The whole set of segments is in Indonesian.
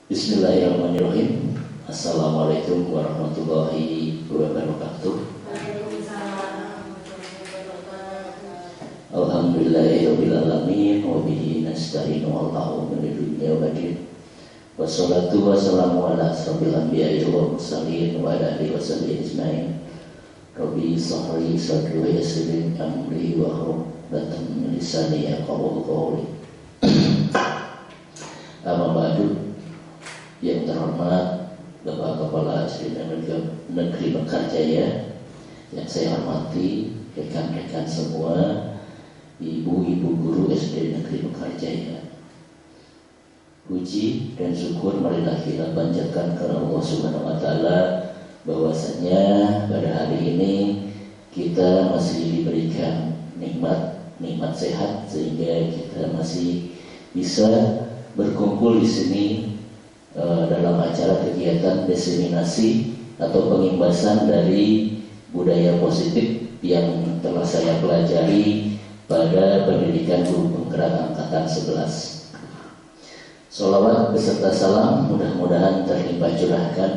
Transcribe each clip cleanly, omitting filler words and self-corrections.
Bismillahirrahmanirrahim. Assalamualaikum warahmatullahi wabarakatuh. Alhamdulillahirabbil alamin wa bihi nasta'inu ala umuri dunya wa din. Wassalatu wassalamu ala asyrofil anbiya'i wal mursalin wa ala alihi washabihi ajmain. Rabbi shrah li sadri wa yassir li amri wa hlul 'uqdatam min lisani yafqahu qawli. Amma ba'du. Yang terhormat Bapak Kepala SD Negeri Mekarjaya, yang saya hormati rekan-rekan semua, ibu-ibu guru SD Negeri Mekarjaya. Puji dan syukur marilah kita panjatkan kepada Allah Subhanahu wa taala bahwasanya pada hari ini kita masih diberikan nikmat sehat sehingga kita masih bisa berkumpul di sini dalam acara kegiatan diseminasi atau pengimbasan dari budaya positif yang telah saya pelajari pada pendidikan guru penggerak angkatan 11. Sholawat beserta salam mudah-mudahan terlimpah curahkan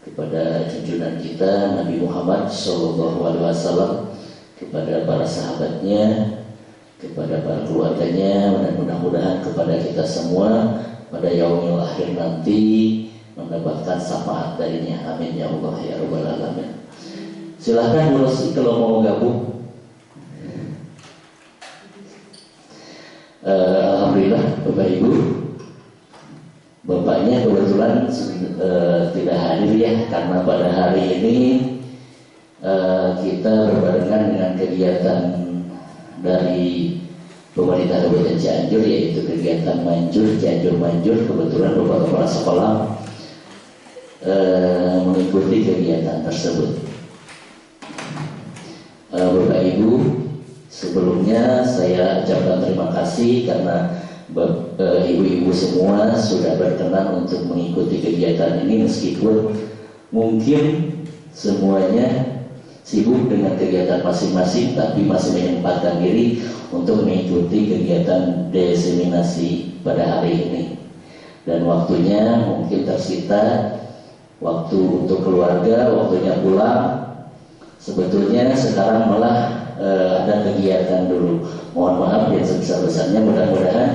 kepada junjungan kita Nabi Muhammad SAW, kepada para sahabatnya, kepada para keluarganya, dan mudah-mudahan kepada kita semua pada yaumil akhir nanti mendapatkan syafaat darinya. Amin ya Allah ya rabbal alamin. Silahkan Bu Rosi kalau mau gabung. Alhamdulillah Bapak Ibu, Bapaknya kebetulan tidak hadir ya, karena pada hari ini kita berbarengan dengan kegiatan dari pemerintah Kabupaten Cianjur, yaitu kegiatan Cianjur Manjur. Kebetulan Bapak Kepala Sekolah mengikuti kegiatan tersebut. Bapak Ibu, sebelumnya saya ucapkan terima kasih karena ibu-ibu semua sudah berkenan untuk mengikuti kegiatan ini, meskipun mungkin semuanya sibuk dengan kegiatan masing-masing, tapi masih menyempatkan diri untuk mengikuti kegiatan diseminasi pada hari ini. Dan waktunya mungkin tersita waktu untuk keluarga, waktunya pulang. Sebetulnya sekarang malah ada kegiatan dulu. Mohon maaf yang sebesar-besarnya, mudah-mudahan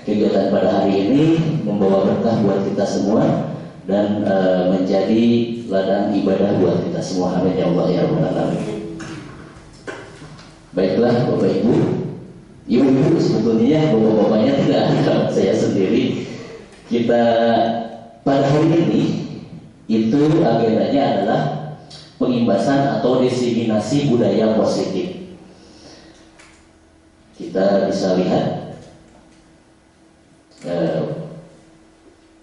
kegiatan pada hari ini membawa berkah buat kita semua dan menjadi ladang ibadah buat kita semua. Amin ya Allah ya rabbal alamin. Baiklah Bapak Ibu, ibu-ibu sebetulnya bapak-bapaknya tidak ada, saya sendiri. Kita pada hari ini itu agendanya adalah pengimbasan atau diseminasi budaya positif. Kita bisa lihat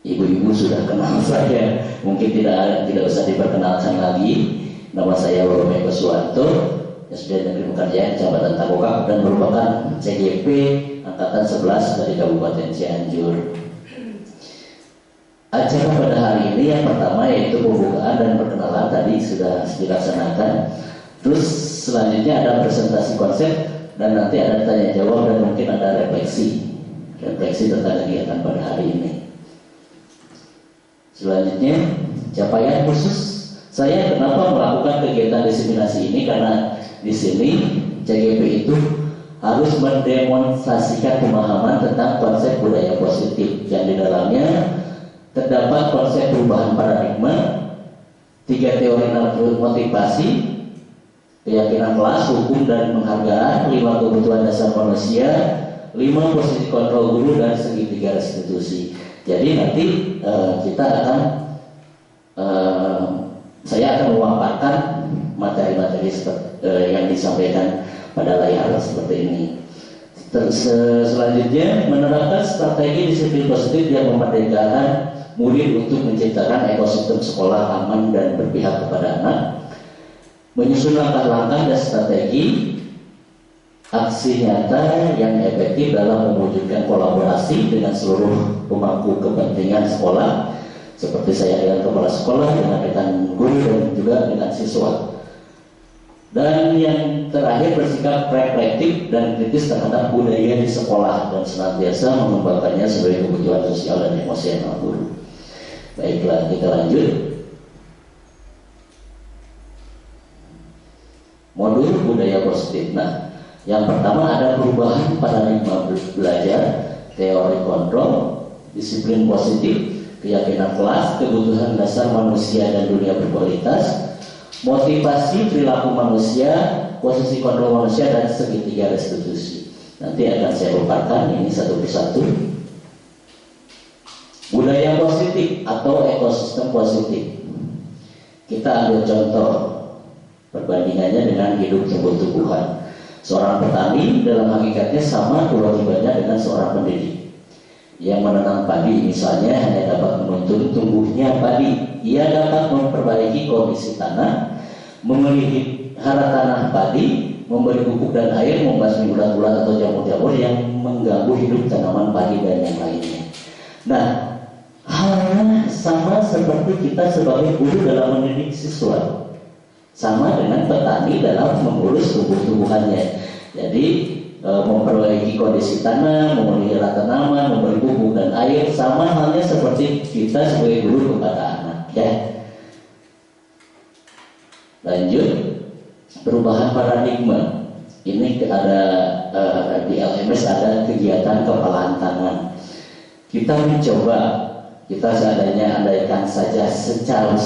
ibu-ibu sudah kenal saya, mungkin tidak usah diperkenalkan lagi. Nama saya Bapak Eko Suwanto, SD Negeri Mekarjaya, Kecamatan Takokak, dan merupakan CGP angkatan 11 dari Kabupaten Cianjur. Acara pada hari ini yang pertama yaitu pembukaan dan perkenalan tadi sudah dilaksanakan. Terus selanjutnya ada presentasi konsep dan nanti ada tanya jawab dan mungkin ada refleksi tentang kegiatan pada hari ini. Selanjutnya capaian khusus saya kenapa melakukan kegiatan diseminasi ini, karena di sini CGP itu harus mendemonstrasikan pemahaman tentang konsep budaya positif yang di dalamnya terdapat konsep perubahan paradigma, 3 teori motivasi, keyakinan kelas, hukum dan penghargaan, 5 kebutuhan dasar manusia, 5 posisi kontrol guru, dan segitiga restitusi. Jadi nanti saya akan memaparkan materi-materi yang disampaikan pada layar seperti ini. Selanjutnya menerapkan strategi disiplin positif yang memerdekakan murid untuk menciptakan ekosistem sekolah aman dan berpihak kepada anak, menyusun langkah-langkah dan strategi aksi nyata yang efektif dalam mewujudkan kolaborasi dengan seluruh pemangku kepentingan sekolah, seperti saya dengan kepala sekolah, dengan rekan guru, dan juga dengan siswa. Dan yang terakhir, bersikap reflektif dan kritis terhadap budaya di sekolah dan senantiasa mengembangkannya sebagai kebutuhan sosial dan emosional guru. Baiklah, kita lanjut. Modul budaya positif. Nah, yang pertama ada perubahan paradigma belajar, teori kontrol, disiplin positif, keyakinan kelas, kebutuhan dasar manusia dan dunia berkualitas, motivasi perilaku manusia, posisi kontrol manusia, dan segitiga restitusi. Nanti akan saya paparkan ini satu persatu. Budaya positif atau ekosistem positif. Kita ambil contoh perbandingannya dengan hidup tumbuh-tumbuhan. Seorang petani dalam hakikatnya sama kewajibannya dengan seorang pendidik. Yang menanam padi misalnya hanya dapat menuntun tumbuhnya padi. Ia dapat memperbaiki kondisi tanah, memelihara tanah padi, memberi pupuk dan air, membasmi ulat-ulat atau jamur-jamur yang mengganggu hidup tanaman padi dan yang lainnya. Nah, halnya sama seperti kita sebagai guru dalam mendidik siswa, sama dengan petani dalam mengurus tumbuh-tumbuhannya. Jadi memperbaiki kondisi tanah, memelihara tanaman, memberi pupuk dan air, sama halnya seperti kita sebagai guru kepada anak. Ya. Lanjut, perubahan paradigma. Ini ada di LMS ada kegiatan kepalaan tangan. Kita mencoba, kita seadanya andaikan saja secara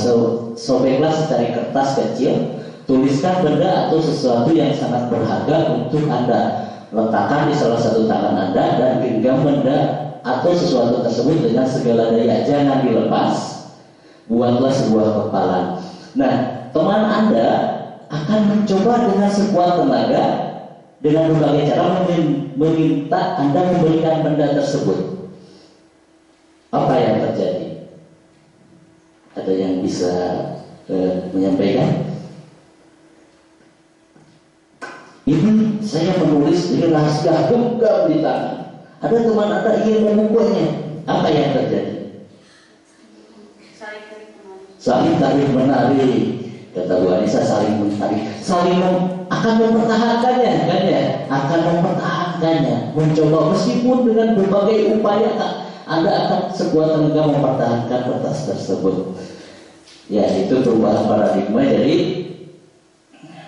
sobeklah secari kertas kecil, tuliskan benda atau sesuatu yang sangat berharga untuk Anda, letakkan di salah satu tangan Anda dan genggam benda atau sesuatu tersebut dengan segala daya, jangan dilepas. Buatlah sebuah kepalan. Nah, teman Anda akan mencoba dengan sekuat tenaga dengan berbagai cara meminta Anda memberikan benda tersebut. Apa yang terjadi? Ada yang bisa menyampaikan? Ini saya menulis ini rahasia, genggam di tangan. Ada teman Anda ingin memukulnya. Apa yang terjadi? Saling tarik menarik. Kata Bu Anissa, saling menarik, akan mempertahankannya, kan ya? Akan mempertahankannya, mencoba meskipun dengan berbagai upaya Anda akan sekuat tenaga mempertahankan kertas tersebut. Ya, itu perubahan paradigma. Jadi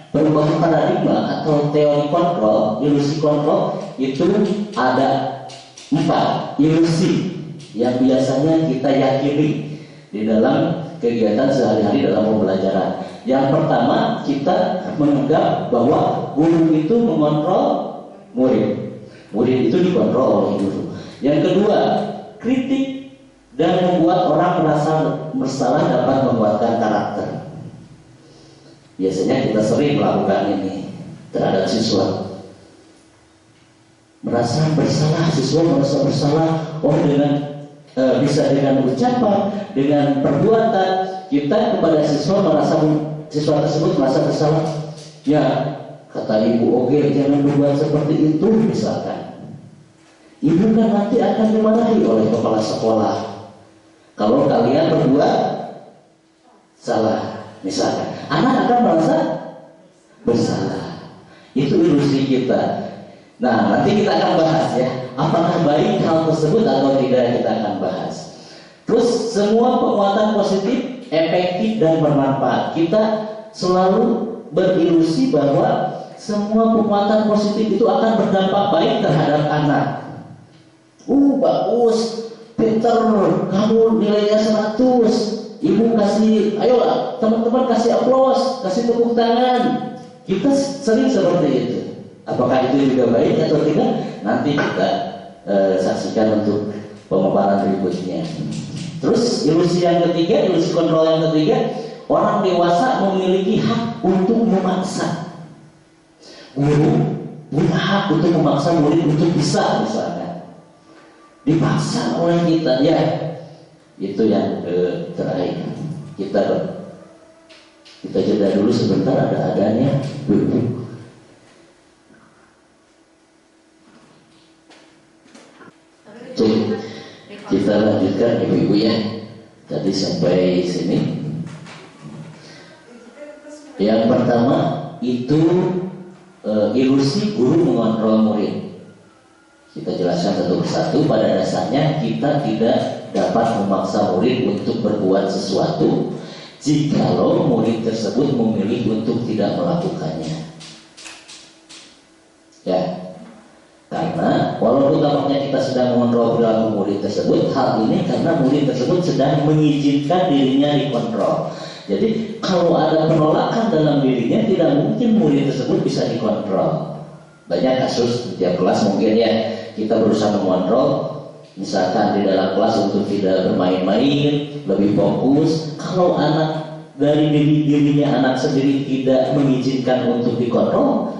perubahan paradigma atau teori kontrol, ilusi kontrol itu ada 4 ilusi yang biasanya kita yakini di dalam kegiatan sehari-hari dalam pembelajaran. Yang pertama, kita menganggap bahwa guru itu mengontrol murid, murid itu dikontrol oleh guru. Yang kedua, kritik dan membuat orang merasa bersalah dapat menguatkan karakter. Biasanya kita sering melakukan ini terhadap siswa. Merasa bersalah, siswa merasa bersalah. Oh, bisa dengan ucapan, dengan perbuatan kita kepada siswa siswa tersebut merasa bersalah. Ya, kata ibu, oke, jangan berbuat seperti itu misalkan. Ibu kan nanti akan dimarahi oleh kepala sekolah kalau kalian berbuat salah misalkan. Anak akan merasa bersalah. Itu ilusi kita. Nah, nanti kita akan bahas ya, apakah baik hal tersebut atau tidak, kita akan bahas. Terus semua penguatan positif, efektif dan bermanfaat. Kita selalu berilusi bahwa semua penguatan positif itu akan berdampak baik terhadap anak. Bagus, pinter, kamu nilainya 100. Ibu kasih, ayolah teman-teman kasih aplaus, kasih tepuk tangan. Kita sering seperti itu. Apakah itu juga baik atau tidak? Nanti kita saksikan untuk pemaparan berikutnya. Terus ilusi yang ketiga, ilusi kontrol yang ketiga, orang dewasa memiliki hak untuk memaksa. Guru punya hak untuk memaksa murid untuk bisa, misalkan dipaksa oleh kita. Ya, itu yang terakhir. Kita jeda dulu sebentar, ada adanya dulu. Kita lanjutkan ibu-ibu ya. Tadi sampai sini. Yang pertama, itu ilusi guru mengontrol murid. Kita jelaskan satu persatu. Pada dasarnya kita tidak dapat memaksa murid untuk berbuat sesuatu jikalau murid tersebut memilih untuk tidak melakukannya. Ya, karena walaupun tampaknya kita sedang mengontrol perilaku murid tersebut, hal ini karena murid tersebut sedang mengizinkan dirinya dikontrol. Jadi kalau ada penolakan dalam dirinya, tidak mungkin murid tersebut bisa dikontrol. Banyak kasus di tiap kelas mungkin ya, kita berusaha mengontrol, misalkan di dalam kelas untuk tidak bermain-main, lebih fokus. Kalau anak dari dirinya anak sendiri tidak mengizinkan untuk dikontrol,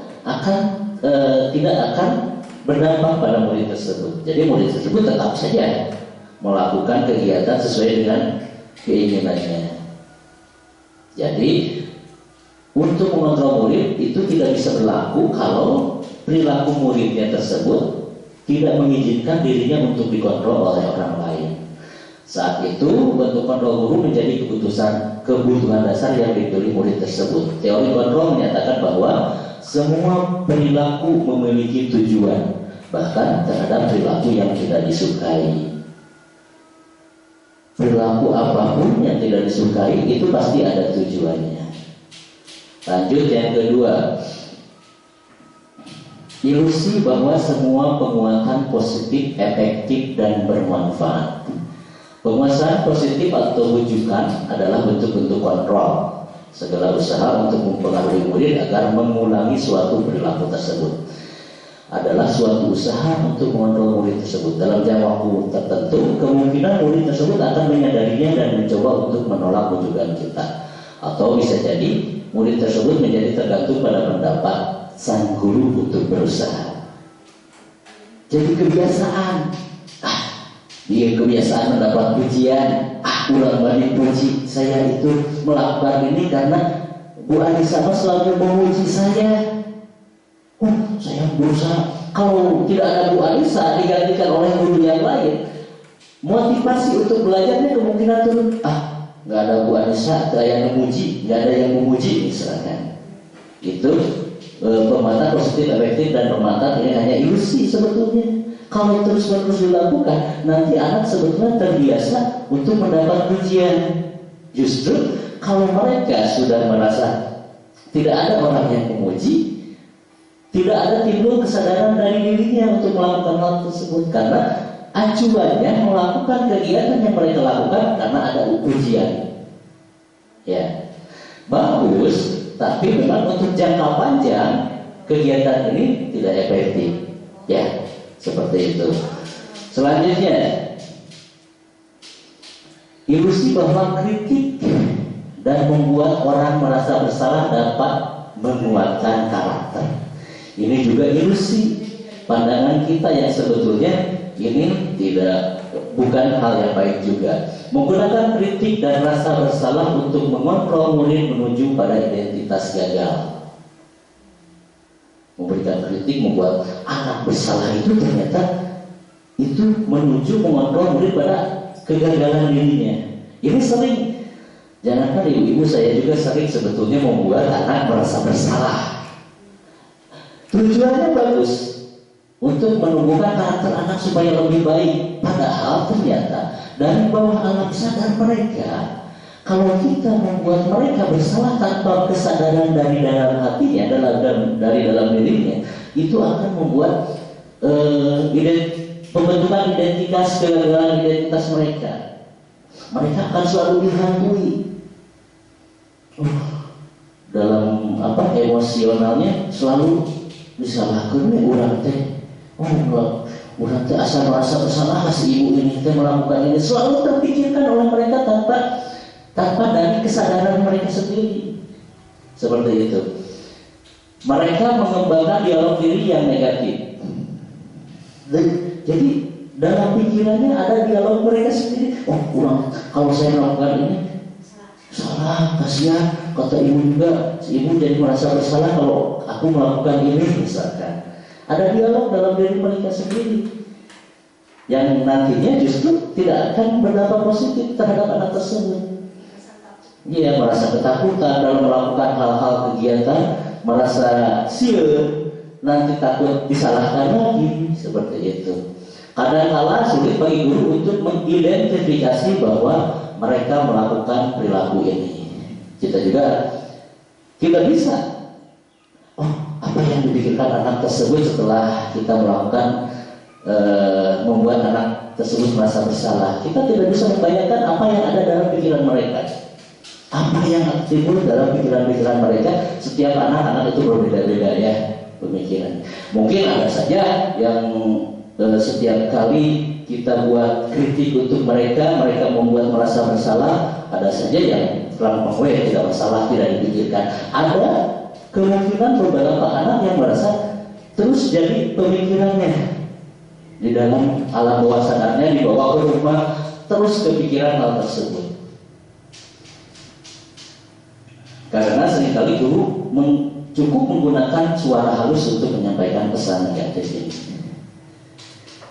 tidak akan berdampak pada murid tersebut. Jadi murid tersebut tetap saja melakukan kegiatan sesuai dengan keinginannya. Jadi untuk mengontrol murid itu tidak bisa berlaku kalau perilaku muridnya tersebut tidak mengizinkan dirinya untuk dikontrol oleh orang lain. Saat itu bentuk kontrol guru menjadi kebutuhan dasar yang dimiliki murid tersebut. Teori kontrol menyatakan bahwa semua perilaku memiliki tujuan, bahkan terhadap perilaku yang tidak disukai. Perilaku apapun yang tidak disukai itu pasti ada tujuannya. Lanjut yang kedua, ilusi bahwa semua penguatan positif, efektif, dan bermanfaat. Penguasaan positif atau rujukan adalah bentuk-bentuk kontrol. Segala usaha untuk mempengaruhi murid agar mengulangi suatu perilaku tersebut adalah suatu usaha untuk mengontrol murid tersebut. Dalam jangka waktu tertentu, kemungkinan murid tersebut akan menyadarinya dan mencoba untuk menolak rujukan kita. Atau bisa jadi murid tersebut menjadi tergantung pada pendapat sang guru untuk berusaha. Jadi kebiasaan, dia kebiasaan mendapat pujian, ulang balik puji. Saya itu melakukan ini karena Bu Anissa selalu memuji saya. Saya berusaha. Kalau tidak ada Bu Anissa digantikan oleh guru yang lain, motivasi untuk belajarnya kemungkinan turun. Nggak ada Bu Anissa, nggak yang memuji, nggak ada yang memuji misalkan. Itu penguatan positif, efektif, dan bermanfaat ini hanya ilusi sebetulnya. Kalau terus-menerus dilakukan, nanti anak sebetulnya terbiasa untuk mendapat pujian. Justru kalau mereka sudah merasa tidak ada orang yang memuji, tidak ada timbul kesadaran dari dirinya untuk melakukan hal tersebut, karena acuannya melakukan kegiatan yang mereka lakukan karena ada pujian. Ya, bagus, tapi memang untuk jangka panjang kegiatan ini tidak efektif. Ya, seperti itu. Selanjutnya, ilusi bahwa kritik dan membuat orang merasa bersalah dapat menguatkan karakter. Ini juga ilusi pandangan kita yang sebetulnya ini bukan hal yang baik juga. Menggunakan kritik dan rasa bersalah untuk mengontrol murid menuju pada identitas gagal. Memberikan kritik membuat anak bersalah itu ternyata itu menuju mengontrol murid pada kegagalan dirinya. Ini sering, jangankan ibu-ibu, saya juga sering sebetulnya membuat anak merasa bersalah. Tujuannya bagus untuk menumbuhkan karakter anak supaya lebih baik. Padahal ternyata dari bawah alam sadar mereka, kalau kita membuat mereka bersalah tanpa kesadaran dari dalam hatinya, dari dalam dirinya, itu akan membuat pembentukan kegagalan identitas mereka. Mereka akan selalu dihantui dalam emosionalnya, selalu disalahkan orang teh. Orang teh asal merasa bersalah si ibu ini teh melakukan ini, selalu terpikirkan oleh mereka tanpa dari kesadaran mereka sendiri. Seperti itu. Mereka mengembangkan dialog diri yang negatif. Jadi dalam pikirannya ada dialog mereka sendiri. Kalau saya melakukan ini salah, kasihan, kata ibu juga, si ibu jadi merasa bersalah kalau aku melakukan ini misalkan. Ada dialog dalam diri mereka sendiri yang nantinya justru tidak akan berdampak positif terhadap anak tersebut. Dia merasa ketakutan dalam melakukan hal-hal kegiatan, merasa sieur, nanti takut disalahkan lagi, seperti itu. Kadang-kala sulit bagi guru untuk mengidentifikasi bahwa mereka melakukan perilaku ini. Kita juga tidak bisa, apa yang dipikirkan anak tersebut setelah kita melakukan membuat anak tersebut merasa bersalah. Kita tidak bisa membayangkan apa yang ada dalam pikiran mereka, apa yang timbul dalam pikiran-pikiran mereka. Setiap anak-anak itu berbeda-beda ya pemikiran. Mungkin ada saja yang setiap kali kita buat kritik untuk mereka membuat merasa bersalah. Ada saja yang terlampau tidak bersalah, tidak dipikirkan. Ada kemungkinan beberapa anak yang merasa terus jadi pemikirannya di dalam alam bawah sadarnya, dibawa ke rumah, terus kepikiran hal tersebut. Karena seringkali guru cukup menggunakan suara halus untuk menyampaikan pesan negatif ini.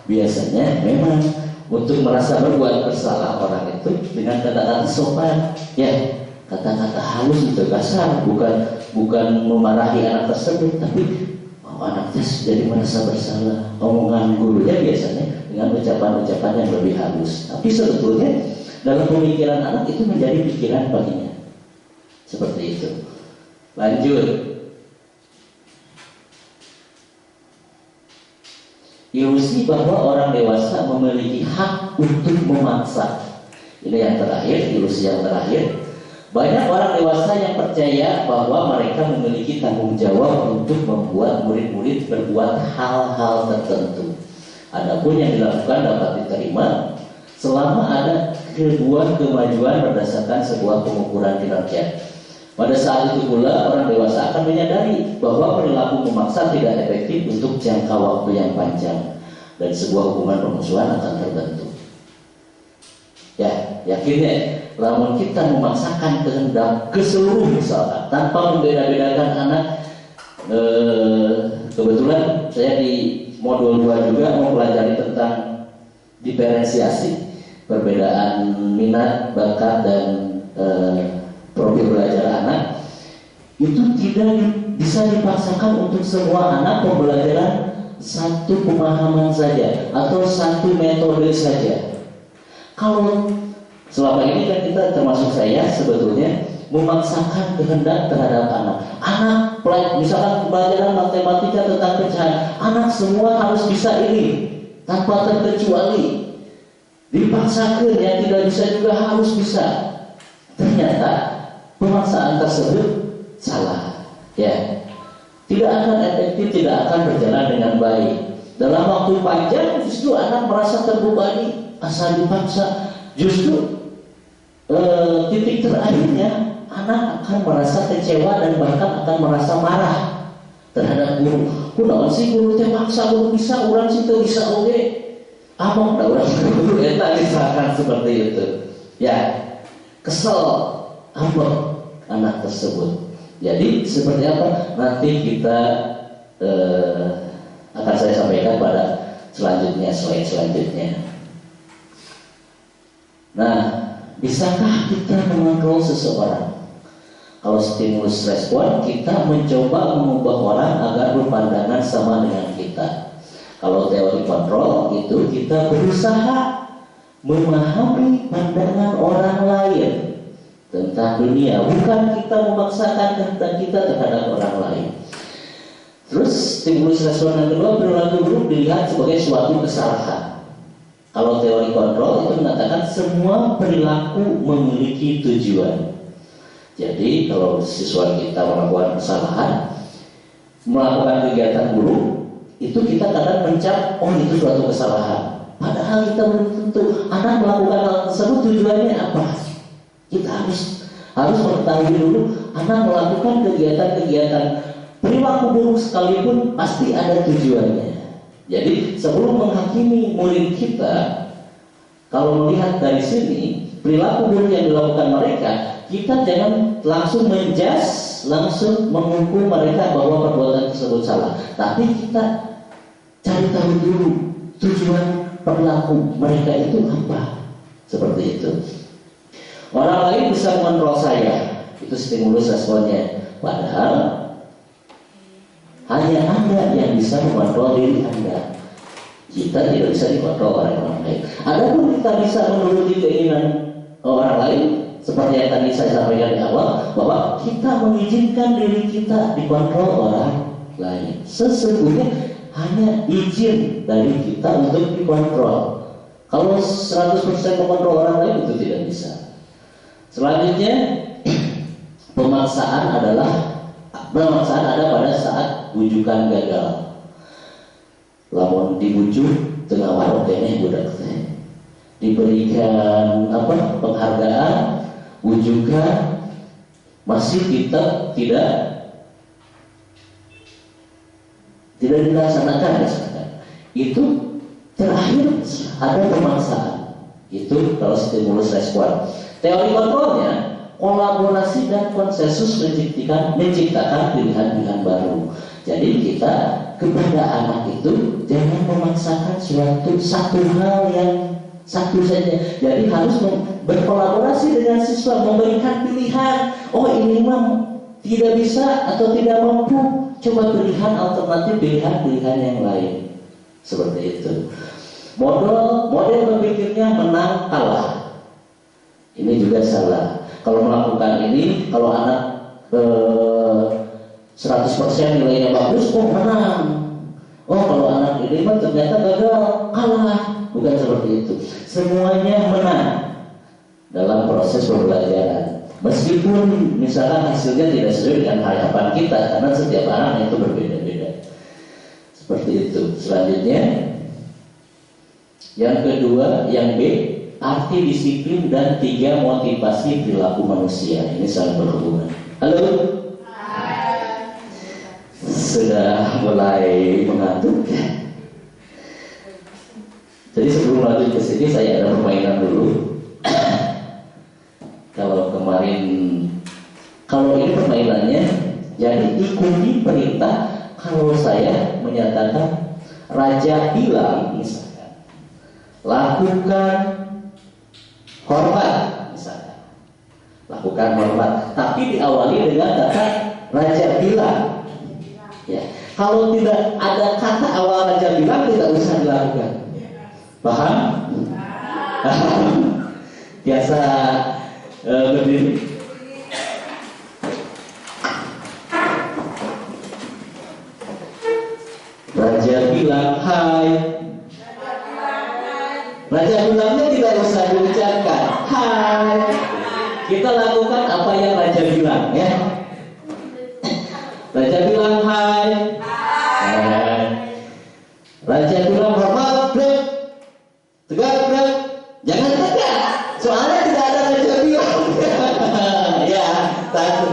Biasanya memang untuk merasa berbuat bersalah orang itu dengan kata-kata sopan, ya kata-kata halus itu kasar, bukan memarahi anak tersebut, tapi anaknya jadi merasa bersalah. Omongan gurunya biasanya dengan ucapan-ucapan yang lebih halus, tapi sebetulnya dalam pemikiran anak itu menjadi pikiran baginya. Seperti itu. Lanjut. Ilusi bahwa orang dewasa memiliki hak untuk memaksa. Ini yang terakhir, ilusi yang terakhir. Banyak orang dewasa yang percaya bahwa mereka memiliki tanggung jawab untuk membuat murid-murid berbuat hal-hal tertentu. Adapun yang dilakukan dapat diterima selama ada sebuah kemajuan berdasarkan sebuah pengukuran kinerja. Pada saat itu pula orang dewasa akan menyadari bahwa perilaku memaksa tidak efektif untuk jangka waktu yang panjang dan sebuah hubungan permusuhan akan terbentuk. Ya, yakinnya lamun kita memaksakan kehendak ke seluruh misalkan tanpa membeda-bedakan anak. Kebetulan saya di modul 2 juga mempelajari tentang diferensiasi, perbedaan minat, bakat dan profil belajar anak. Itu tidak bisa dipaksakan untuk semua anak pembelajaran satu pemahaman saja atau satu metode saja. Kalau selama ini kan kita termasuk saya sebetulnya memaksakan kehendak terhadap anak. Anak misalkan pelajaran matematika tentang pecahan, anak semua harus bisa ini tanpa terkecuali. Dipaksakan yang tidak bisa juga harus bisa. Ternyata pemaksaan tersebut salah. Ya, tidak akan efektif, tidak akan berjalan dengan baik. Dalam waktu panjang justru anak merasa terbebani, asal dipaksa. Justru titik terakhirnya anak akan merasa kecewa dan bahkan akan merasa marah terhadap guru. Kunaon sih guru teh maksa guru bisa, urang sih teu bisa oge. Among da urang guru eta misalkan seperti itu. Ya, kesel apa anak tersebut. Jadi seperti apa nanti kita akan saya sampaikan pada selanjutnya, slide selanjutnya. Nah, bisakah kita mengontrol seseorang? Kalau stimulus respon, kita mencoba mengubah orang agar berpandangan sama dengan kita. Kalau teori kontrol itu kita berusaha memahami pandangan orang lain tentang dunia, bukan kita memaksakan kehendak kita terhadap orang lain. Terus stimulus respon yang kedua, perilaku buruk dilihat sebagai suatu kesalahan. Kalau teori kontrol itu mengatakan semua perilaku memiliki tujuan. Jadi kalau siswa kita melakukan kesalahan, melakukan kegiatan buruk, itu kita kadang mencap, oh itu suatu kesalahan. Padahal kita belum tentu anak melakukan hal tersebut tujuannya apa. Kita harus mengetahui dulu anak melakukan kegiatan-kegiatan perilaku buruk sekalipun pasti ada tujuannya. Jadi sebelum menghakimi murid kita, kalau melihat dari sini perilaku buruk yang dilakukan mereka, kita jangan langsung menjudge, langsung menghukum mereka bahwa perbuatan tersebut salah. Tapi kita cari tahu dulu tujuan perilaku mereka itu apa. Seperti itu. Orang lain bisa mengontrol saya, itu stimulus responnya. Padahal Hanya Anda yang bisa mengontrol diri Anda. Kita tidak bisa dikontrol oleh orang lain. Adapun kita bisa menuruti keinginan orang lain, seperti yang tadi saya sampaikan di awal, bahwa kita mengizinkan diri kita dikontrol orang lain. Sesungguhnya hanya izin dari kita untuk dikontrol. Kalau 100% mengontrol orang lain itu tidak bisa. Selanjutnya, pemaksaan ada pada saat bujukan gagal. Lamun dibujuk tengah warung kene budak teh diberikan penghargaan, bujukan, masih kita tidak dilaksanakan misalkan. Itu terakhir ada pemaksaan. Itu kalau stimulus respon. Teori kontrolnya, kolaborasi dan konsensus menciptakan pilihan-pilihan baru. Jadi kita kepada anak itu jangan memaksakan satu hal yang satu saja. Jadi harus berkolaborasi dengan siswa, memberikan pilihan. Oh, ini mah tidak bisa atau tidak mampu, coba pilihan alternatif, pilihan yang lain. Seperti itu. Model berpikirnya menang kalah. Ini juga salah. Kalau melakukan ini, kalau anak 100% nilainya bagus, oh menang. Oh, kalau anak ini mah ternyata gagal, kalah. Bukan seperti itu. Semuanya menang dalam proses pembelajaran. Meskipun misalkan hasilnya tidak sesuai dengan harapan kita, karena setiap anak itu berbeda-beda. Seperti itu. Selanjutnya, yang kedua, yang B, arti disiplin dan 3 motivasi perilaku manusia. Ini saling berhubungan. Halo? Sudah mulai mengantuk. Jadi sebelum lanjut ke sini saya ada permainan dulu. Kalau ini permainannya, jadi ikuti perintah. Kalau saya menyatakan raja bilang misalkan, lakukan hormat misalkan, lakukan hormat, tapi diawali dengan kata raja bilang. Ya, kalau tidak ada kata awal raja bilang, tidak usah dilakukan. Paham? Biasa berdiri. Raja bilang hai. Raja bilangnya tidak usah diucapkan hai. Kita lakukan apa yang raja bilang, ya. Raja bilang hai. Hai. Raja bilang hormat, break. Tegak, break. Jangan tegak, soalnya tidak ada raja bilang. Ya, satu.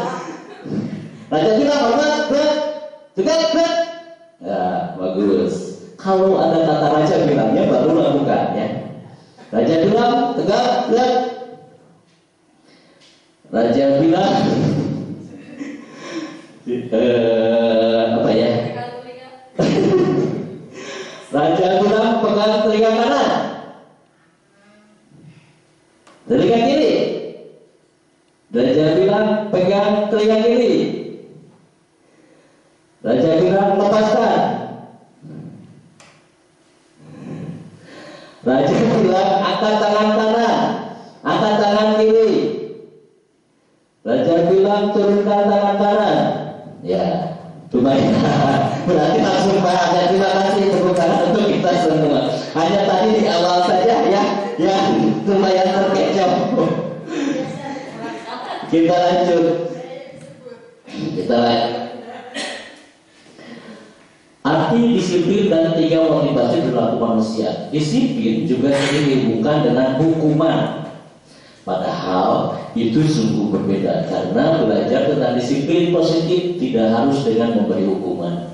Raja bilang hormat, break. Tegak, break. Ya, bagus. Kalau ada kata raja bilangnya baru lakukan, ya. Raja bilang tegak, break. Raja bilang apa ya? Raja bilang pegang telinga kanan, telinga kiri. Raja bilang pegang telinga kiri. Raja bilang lepaskan. Raja bilang angkat tangan kanan, angkat tangan kiri. Raja bilang turunkan tangan kanan. Ya, lumayan. Berarti langsung bahagia. Terima kasih tepuk tangan untuk kita semua. Hanya tadi di awal saja ya, yang lumayan terkecoh. Kita lanjut. Arti disiplin dan 3 motivasi perilaku manusia. Disiplin juga sering dihubungkan dengan hukuman. Padahal itu sungguh berbeda, karena belajar tentang disiplin positif tidak harus dengan memberi hukuman.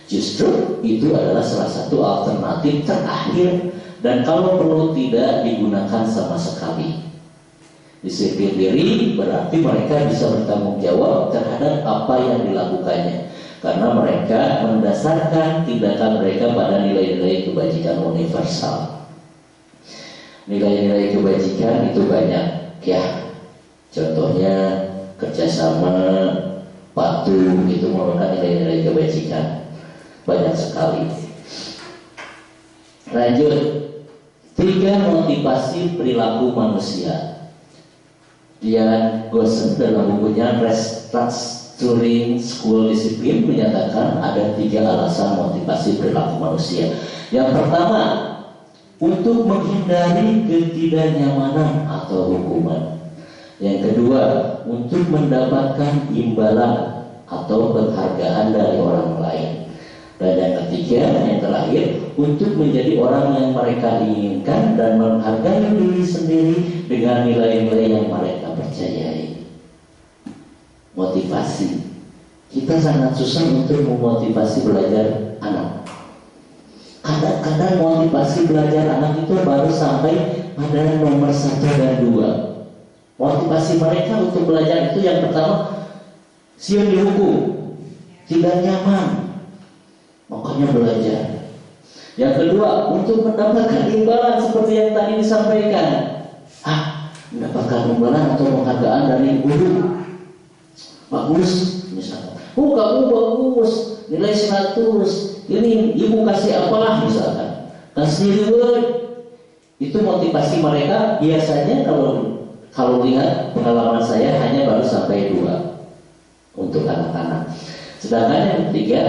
Justru itu adalah salah satu alternatif terakhir, dan kalau perlu tidak digunakan sama sekali. Disiplin diri berarti mereka bisa bertanggung jawab terhadap apa yang dilakukannya, karena mereka mendasarkan tindakan mereka pada nilai-nilai kebajikan universal. Nilai-nilai kebajikan itu banyak, ya. Contohnya kerjasama, patuh, itu merupakan nilai-nilai kebajikan banyak sekali. Lanjut, 3 motivasi perilaku manusia. Dian Gossen dalam bukunya Restructuring School Discipline menyatakan ada 3 alasan motivasi perilaku manusia. Yang pertama, untuk menghindari ketidaknyamanan atau hukuman. Yang kedua, untuk mendapatkan imbalan atau penghargaan dari orang lain. Dan yang ketiga, yang terakhir, untuk menjadi orang yang mereka inginkan dan menghargai diri sendiri dengan nilai-nilai yang mereka percayai. Motivasi. Kita sangat susah untuk memotivasi belajar anak. Kadang-kadang motivasi belajar anak itu baru sampai pada nomor 1 dan 2. Motivasi mereka untuk belajar itu yang pertama, siun dihukum, tidak nyaman, makanya belajar. Yang kedua, untuk mendapatkan imbalan seperti yang tadi disampaikan. Mendapatkan imbalan atau penghargaan dari guru. Bagus, misalnya. Kamu bagus, nilai 100. Ini ibu kasih apalah misalkan. Kasih reward. Itu motivasi mereka biasanya kalau lihat pengalaman saya hanya baru sampai 2 untuk anak-anak. Sedangkan yang ketiga,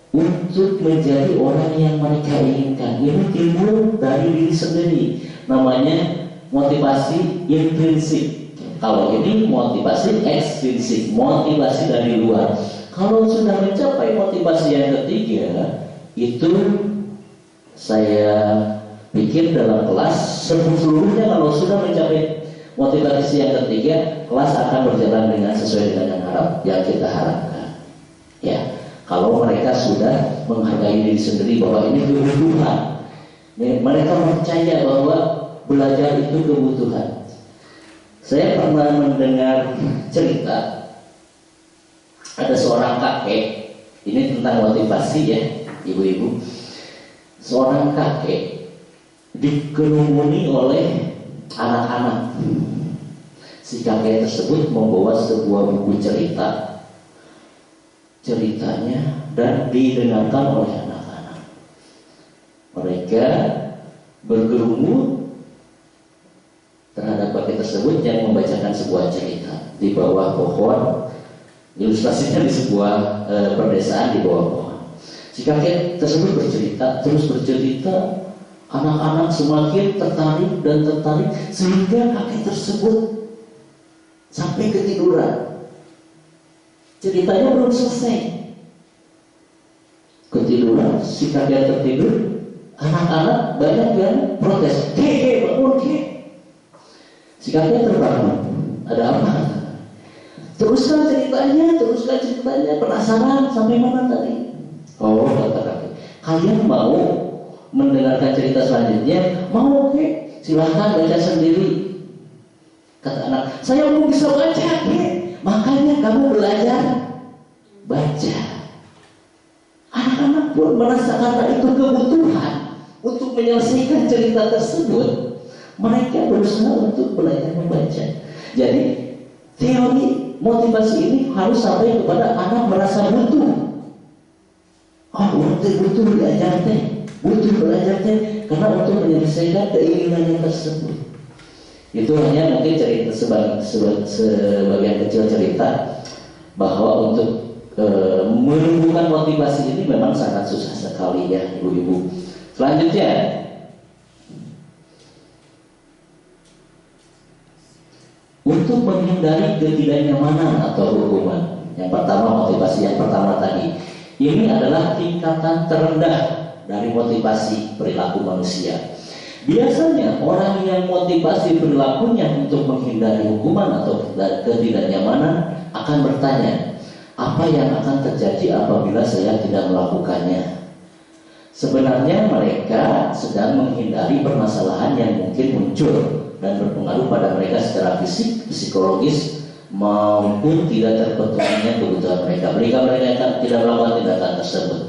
untuk menjadi orang yang mereka inginkan. Ini timbul dari diri sendiri. Namanya motivasi intrinsik. Kalau ini motivasi ekstrinsik, motivasi dari luar. Kalau sudah mencapai motivasi yang ketiga, itu saya pikir dalam kelas seluruhnya kalau sudah mencapai motivasi yang ketiga, kelas akan berjalan dengan sesuai dengan yang kita harapkan. Ya. Kalau mereka sudah menghargai diri sendiri bahwa ini kebutuhan, mereka percaya bahwa belajar itu kebutuhan. Saya pernah mendengar cerita ada seorang kakek, ini tentang motivasi ya, ibu-ibu. Seorang kakek dikerumuni oleh anak-anak. Si kakek tersebut membawa sebuah buku ceritanya dan didengarkan oleh anak-anak. Mereka berkerumun terhadap kakek tersebut yang membacakan sebuah cerita di bawah pohon. Ilustrasinya di sebuah perdesaan di bawah pohon. Si kakek tersebut terus bercerita. Anak-anak semakin tertarik sehingga kakek tersebut sampai ketiduran. Ceritanya belum selesai. Ketiduran, si kakek tertidur, anak-anak banyak yang protes. Bangun, Si kakek terbangun. Ada apa? Teruskan ceritanya, penasaran sampai mana tadi? Kata kakek, kalian mau mendengarkan cerita selanjutnya? Mau, silahkan baca sendiri. Kata anak, saya belum bisa baca, makanya kamu belajar baca. Anak-anak pun merasa karena itu kebutuhan untuk menyelesaikan cerita tersebut, mereka berusaha untuk belajar membaca. Jadi teori motivasi ini harus sampai kepada anak merasa butuh. Butuh belajar karena untuk menyelesaikan keinginan tersebut. Itu hanya mungkin cerita sebagian kecil cerita bahwa untuk menumbuhkan motivasi ini memang sangat susah sekali ya ibu-ibu. Selanjutnya, untuk menghindari ketidaknyamanan atau hukuman. Yang pertama, motivasi yang pertama tadi, ini adalah tingkatan terendah dari motivasi perilaku manusia. Biasanya orang yang motivasi perilakunya untuk menghindari hukuman atau ketidaknyamanan akan bertanya, apa yang akan terjadi apabila saya tidak melakukannya? Sebenarnya mereka sedang menghindari permasalahan yang mungkin muncul dan berpengaruh pada mereka secara fisik, psikologis, maupun tidak terpenuhinya kebutuhan mereka. Mereka akan tidak melakukan tindakan tersebut.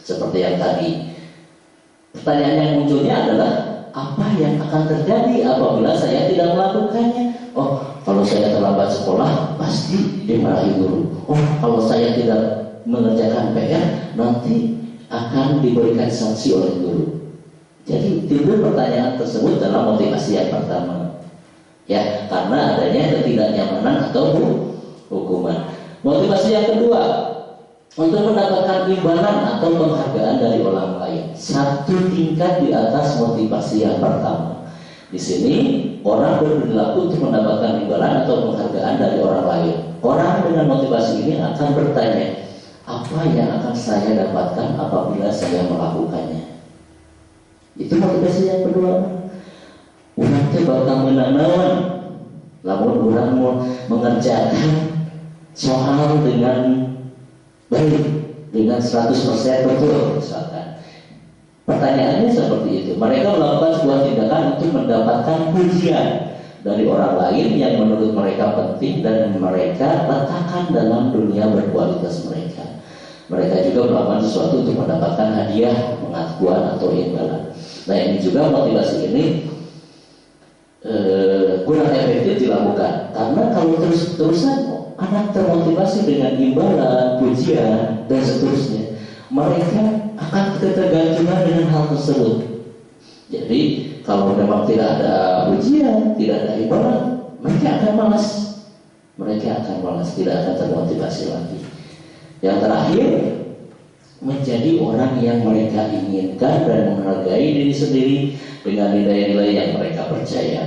Seperti yang tadi. Pertanyaan yang munculnya adalah, apa yang akan terjadi apabila saya tidak melakukannya? Oh, kalau saya terlambat sekolah pasti dimarahi guru. Oh, kalau saya tidak mengerjakan PR nanti akan diberikan sanksi oleh guru. Jadi timbul pertanyaan tersebut dalam motivasi yang pertama, ya, karena adanya ketidaknyamanan atau hukuman. Motivasi yang kedua, untuk mendapatkan imbalan atau penghargaan dari orang lain, satu tingkat di atas motivasi yang pertama. Di sini orang berperilaku untuk mendapatkan imbalan atau penghargaan dari orang lain. Orang dengan motivasi ini akan bertanya, apa yang akan saya dapatkan apabila saya melakukannya? Itu motivasi yang kedua. Orang itu bakal menanawan, namun orang mau mengerjakan soal dengan baik, dengan 100% betul misalkan. Pertanyaannya seperti itu. Mereka melakukan sebuah tindakan untuk mendapatkan pujian dari orang lain yang menurut mereka penting dan mereka letakkan dalam dunia berkualitas mereka. Mereka juga melakukan sesuatu untuk mendapatkan hadiah, pengakuan atau imbalan. Nah, ini juga motivasi ini kurang efektif dilakukan, karena kalau terus-terusan anak termotivasi dengan imbalan, pujian, dan seterusnya, mereka akan ketergantungan dengan hal tersebut. Jadi kalau memang tidak ada pujian, tidak ada imbalan, mereka akan malas, tidak akan termotivasi lagi. Yang terakhir, menjadi orang yang mereka inginkan dan menghargai diri sendiri dengan nilai-nilai yang mereka percaya.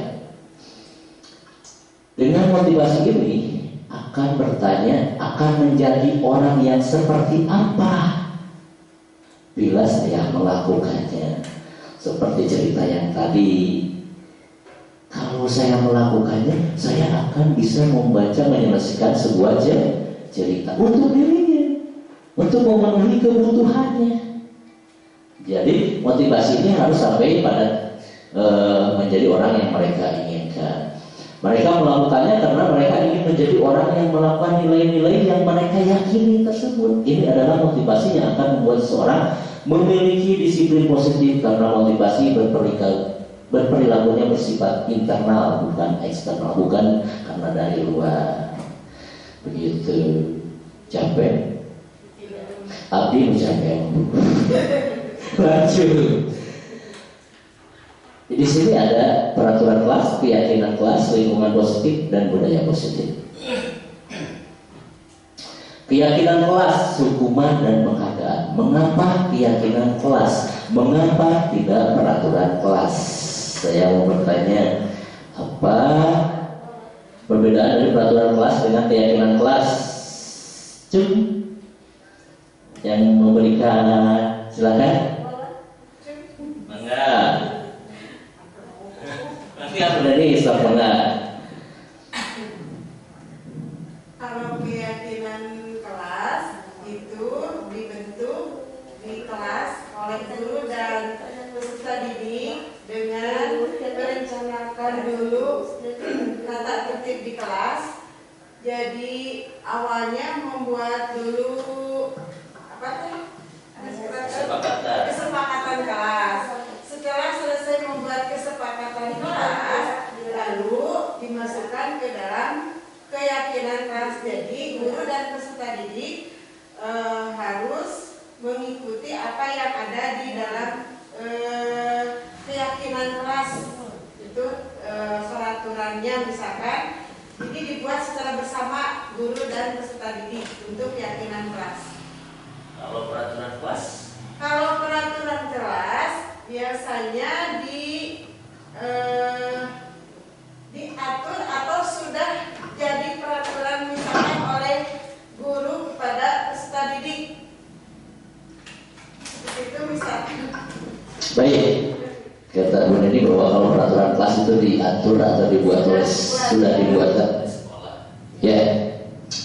Dengan motivasi ini akan bertanya, akan menjadi orang yang seperti apa bila saya melakukannya. Seperti cerita yang tadi, kalau saya melakukannya, saya akan bisa membaca, menyelesaikan sebuah cerita untuk dirinya, untuk memenuhi kebutuhannya. Jadi motivasinya harus sampai pada menjadi orang yang mereka inginkan. Mereka melakukannya karena mereka ingin menjadi orang yang melakukan nilai-nilai yang mereka yakini tersebut. Ini adalah motivasi yang akan membuat seseorang memiliki disiplin positif, karena motivasi berperilakunya bersifat internal, bukan eksternal, bukan karena dari luar. Begitu. Capek? Abdi capek. Lanjut. Di sini ada peraturan kelas, keyakinan kelas, lingkungan positif, dan budaya positif. Keyakinan kelas, hukuman dan penghargaan. Mengapa keyakinan kelas? Mengapa tidak peraturan kelas? Saya mau bertanya, apa perbedaan dari peraturan kelas dengan keyakinan kelas? Cum, yang memberikan, silakan. Enggak. Nanti aku dari Islam enggak. Kalau keyakinan kelas itu dibentuk di kelas oleh guru dan peserta didik dengan merencanakan dulu tata tertib di kelas. Jadi awalnya membuat dulu kesepakatan kelas. Setelah selesai membuat kesepakatan kelas, lalu dimasukkan ke dalam keyakinan kelas. Jadi guru dan peserta didik harus mengikuti apa yang ada di dalam keyakinan kelas. Itu peraturannya misalkan. Jadi dibuat secara bersama guru dan peserta didik untuk keyakinan kelas. Kalau peraturan kelas? Kalau peraturan kelas biasanya diatur atau sudah jadi peraturan misalkan oleh guru kepada peserta didik. Seperti itu misalkan. Baik. Kata Bu Neni bahwa kalau peraturan kelas itu diatur atau dibuat oleh sudah dibuatkan oleh sekolah. Ya,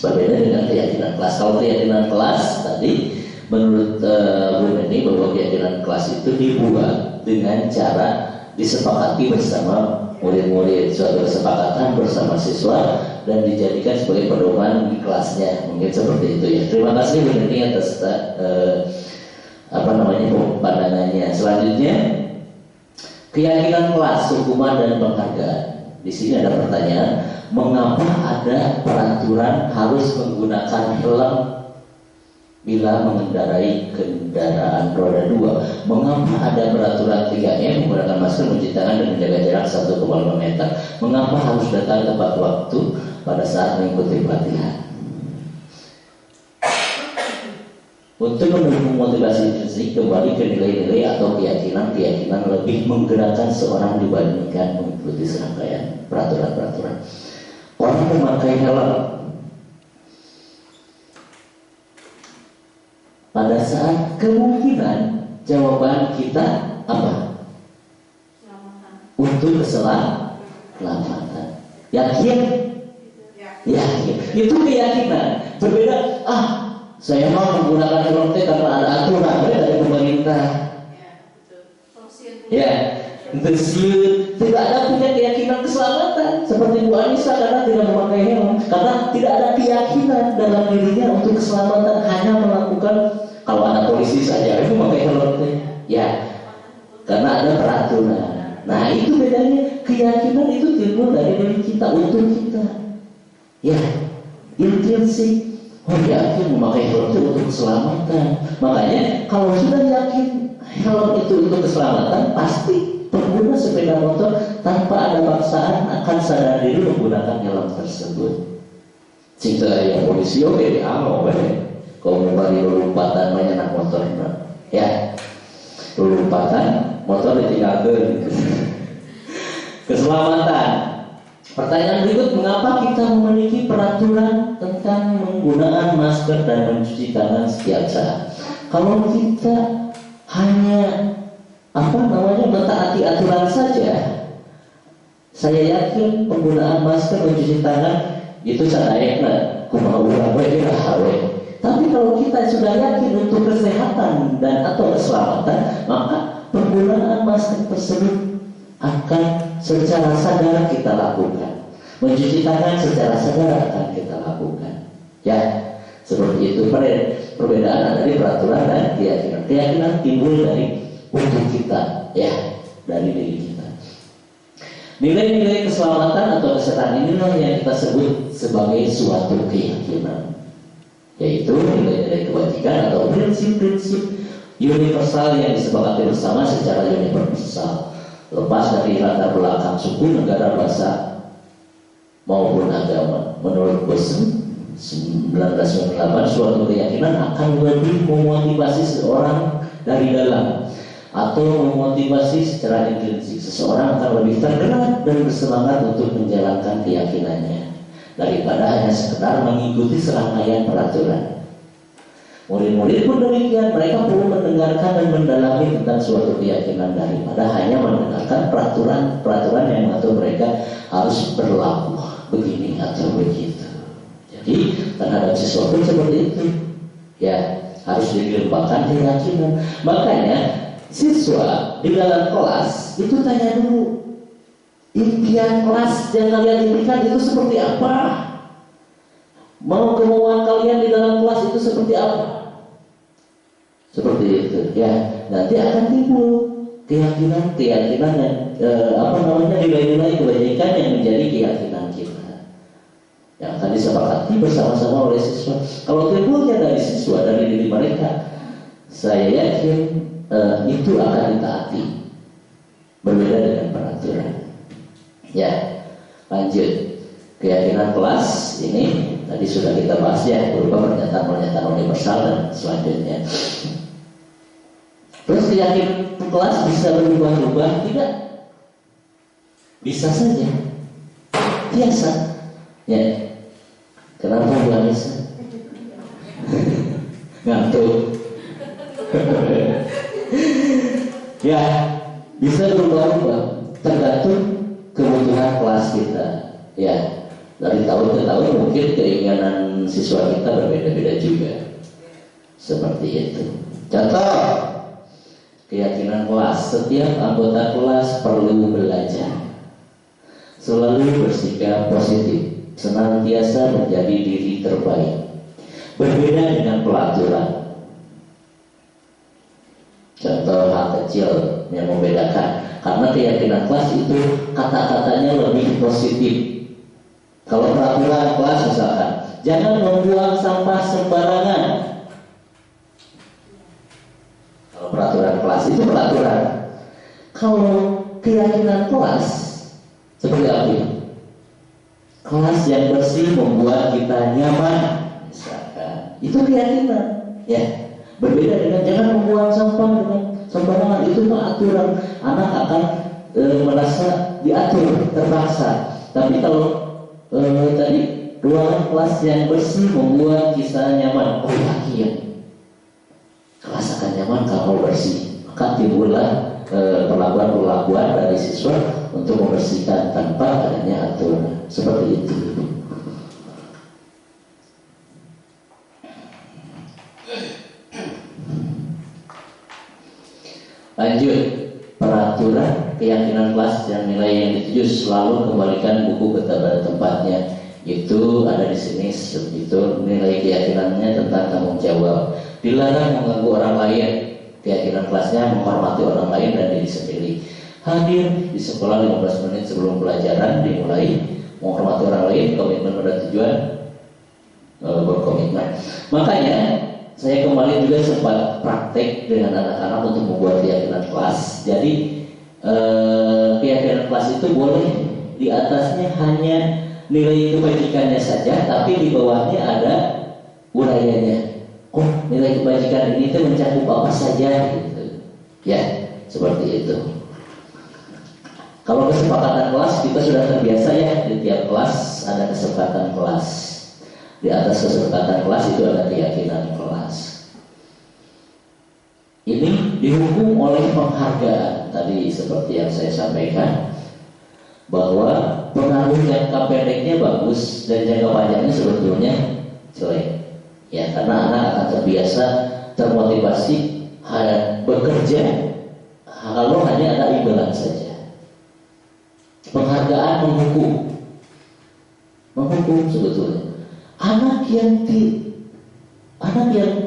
berbeda dengan keyakinan kelas. Kalau keyakinan kelas tadi menurut Bu Neni bahwa keyakinan kelas itu dibuat dengan cara disepakati bersama murid-murid, suatu kesepakatan bersama siswa dan dijadikan sebagai pedoman di kelasnya. Mungkin seperti itu ya. Terima kasih Bu Neni atas pandangannya. Selanjutnya, keyakinan kelas, hukuman dan penghargaan. Di sini ada pertanyaan, mengapa ada peraturan harus menggunakan helm bila mengendarai kendaraan roda 2? Mengapa ada peraturan 3M, menggunakan masker, mencuci tangan, dan menjaga jarak 1,5 meter? Mengapa harus datang tepat waktu pada saat mengikuti pelatihan? Untuk mendukung motivasi intrinsik, kembali ke nilai-nilai atau keyakinan lebih menggerakkan seorang dibandingkan mengikuti serangkaian peraturan-peraturan. Orang memakai helm pada saat kemungkinan jawaban kita apa? Untuk keselamatan. Yakin? Yakin. Itu keyakinan. Berbeda. Saya mau menggunakan helm karena ada aturan dari pemerintah. Ya, tersiut. Tidak ada punya keyakinan keselamatan seperti Bu Anissa karena tidak memakai helm, karena tidak ada keyakinan dalam dirinya untuk keselamatan, hanya melakukan kalau ada polisi saja itu memakai helm. Ya, karena ada peraturan. Nah, itu bedanya. Keyakinan itu timbul dari diri kita, untuk kita. Ya, intrinsik. Yakin memakai helm itu untuk keselamatan. Makanya kalau sudah yakin helm itu untuk keselamatan, pasti pengguna sepeda motor tanpa ada paksaan akan sadar diri menggunakan helm tersebut. Cinta yang polisi oke diamo kalau mau bari lompatan banyak anak motor, ya lompatan motor ditinggalkan. Keselamatan. Pertanyaan berikut, mengapa kita memiliki peraturan tentang penggunaan masker dan mencuci tangan setiap saat? Kalau kita hanya mentaati aturan saja, saya yakin penggunaan masker mencuci tangan itu sadayana kumaha urang we hawe. Tapi kalau kita sudah yakin untuk kesehatan dan atau keselamatan, maka penggunaan masker tersebut akan secara sadar kita lakukan. Mencuci tangan secara sadar akan kita lakukan. Ya, seperti itu perbedaan dari peraturan dan keyakinan. Keyakinan timbul dari untuk kita, ya, dari diri kita. Nilai-nilai keselamatan atau kesehatan inilah yang kita sebut sebagai suatu keyakinan, yaitu nilai-nilai kebajikan atau prinsip-prinsip universal yang disepakati bersama secara universal, lepas dari latar belakang suku, negara, bahasa maupun agama. Menurut Bosen 1998, suatu keyakinan akan lebih memotivasi seorang dari dalam atau memotivasi secara intrinsik. Seseorang akan lebih tergerak dan bersemangat untuk menjalankan keyakinannya daripada hanya sekedar mengikuti serangkaian peraturan. Murid-murid pun demikian, mereka perlu mendengarkan dan mendalami tentang suatu keyakinan daripada hanya mendengarkan peraturan yang mengatur mereka harus berlaku begini atau begitu. Jadi terhadap sesuatu seperti itu, ya, harus dikembangkan keyakinan. Makanya siswa di dalam kelas itu tanya dulu, impian kelas yang kalian impikan itu seperti apa? Mau kemauan kalian di dalam kelas itu seperti apa? Seperti itu, ya. Nanti akan timbul keyakinan yang nilai-nilai kebaikan yang menjadi keyakinan kita, yang akan disepakati bersama-sama oleh siswa. Kalau timbulnya dari siswa, dari diri mereka, saya yakin itu akan ditaati, berbeda dengan peraturan. Ya, lanjut. Keyakinan kelas ini tadi sudah kita bahas, ya, berupa pernyataan-pernyataan universal dan selanjutnya. Terus keyakinan kelas bisa berubah-ubah? Tidak. Bisa saja. Biasa. Ya. Kenapa Bu Anissa? Ngantuk. Ya, bisa berubah-ubah tergantung kebutuhan kelas kita. Ya. Dari tahun ke tahun mungkin keinginan siswa kita berbeda-beda juga. Seperti itu. Contoh, keyakinan kelas, setiap anggota kelas perlu belajar, selalu bersikap positif, senantiasa menjadi diri terbaik. Berbeda dengan pelaturan. Contoh hal kecil yang membedakan, karena keyakinan kelas itu kata-katanya lebih positif. Kalau peraturan kelas misalkan, jangan membuang sampah sembarangan. Kalau peraturan kelas itu peraturan. Kalau keyakinan kelas seperti apa? Kelas yang bersih membuat kita nyaman, misalkan. Itu keyakinan, ya. Berbeda dengan jangan membuang sampah dengan sembarangan, itu mah aturan. Anak akan merasa diatur, terpaksa. Tapi kalau tadi ruangan kelas yang bersih membuat kita nyaman, oh yakin kelas akan nyaman kalau bersih, maka timbullah perlakuan dari siswa untuk membersihkan tanpa adanya aturan seperti itu. Lanjut, peraturan keyakinan kelas yang nilai yang dituju selalu kembalikan buku kepada tempatnya. Itu ada di sini seperti itu. Nilai keyakinannya tentang tanggung jawab. Dilarang mengganggu orang lain. Keyakinan kelasnya menghormati orang lain dan diri sendiri. Hadir di sekolah 15 menit sebelum pelajaran dimulai. Menghormati orang lain, komitmen pada tujuan, berkomitmen. Makanya saya kembali juga sempat praktek dengan anak-anak untuk membuat keyakinan kelas. Jadi keyakinan kelas itu boleh di atasnya hanya nilai kebajikannya saja, tapi di bawahnya ada uraiannya. Oh, nilai kebajikan ini itu mencakup apa saja, gitu. Ya, seperti itu. Kalau kesepakatan kelas kita sudah terbiasa ya, di tiap kelas ada kesepakatan kelas. Di atas kesepakatan kelas itu ada keyakinan kelas. Ini dihukum oleh penghargaan. Tadi seperti yang saya sampaikan, bahwa pengaruh jangka pendeknya bagus dan jangka panjangnya sebetulnya jelek. Ya, karena anak akan terbiasa, termotivasi bekerja kalau hanya ada imbalan saja. Penghargaan menghukum sebetulnya. Anak yang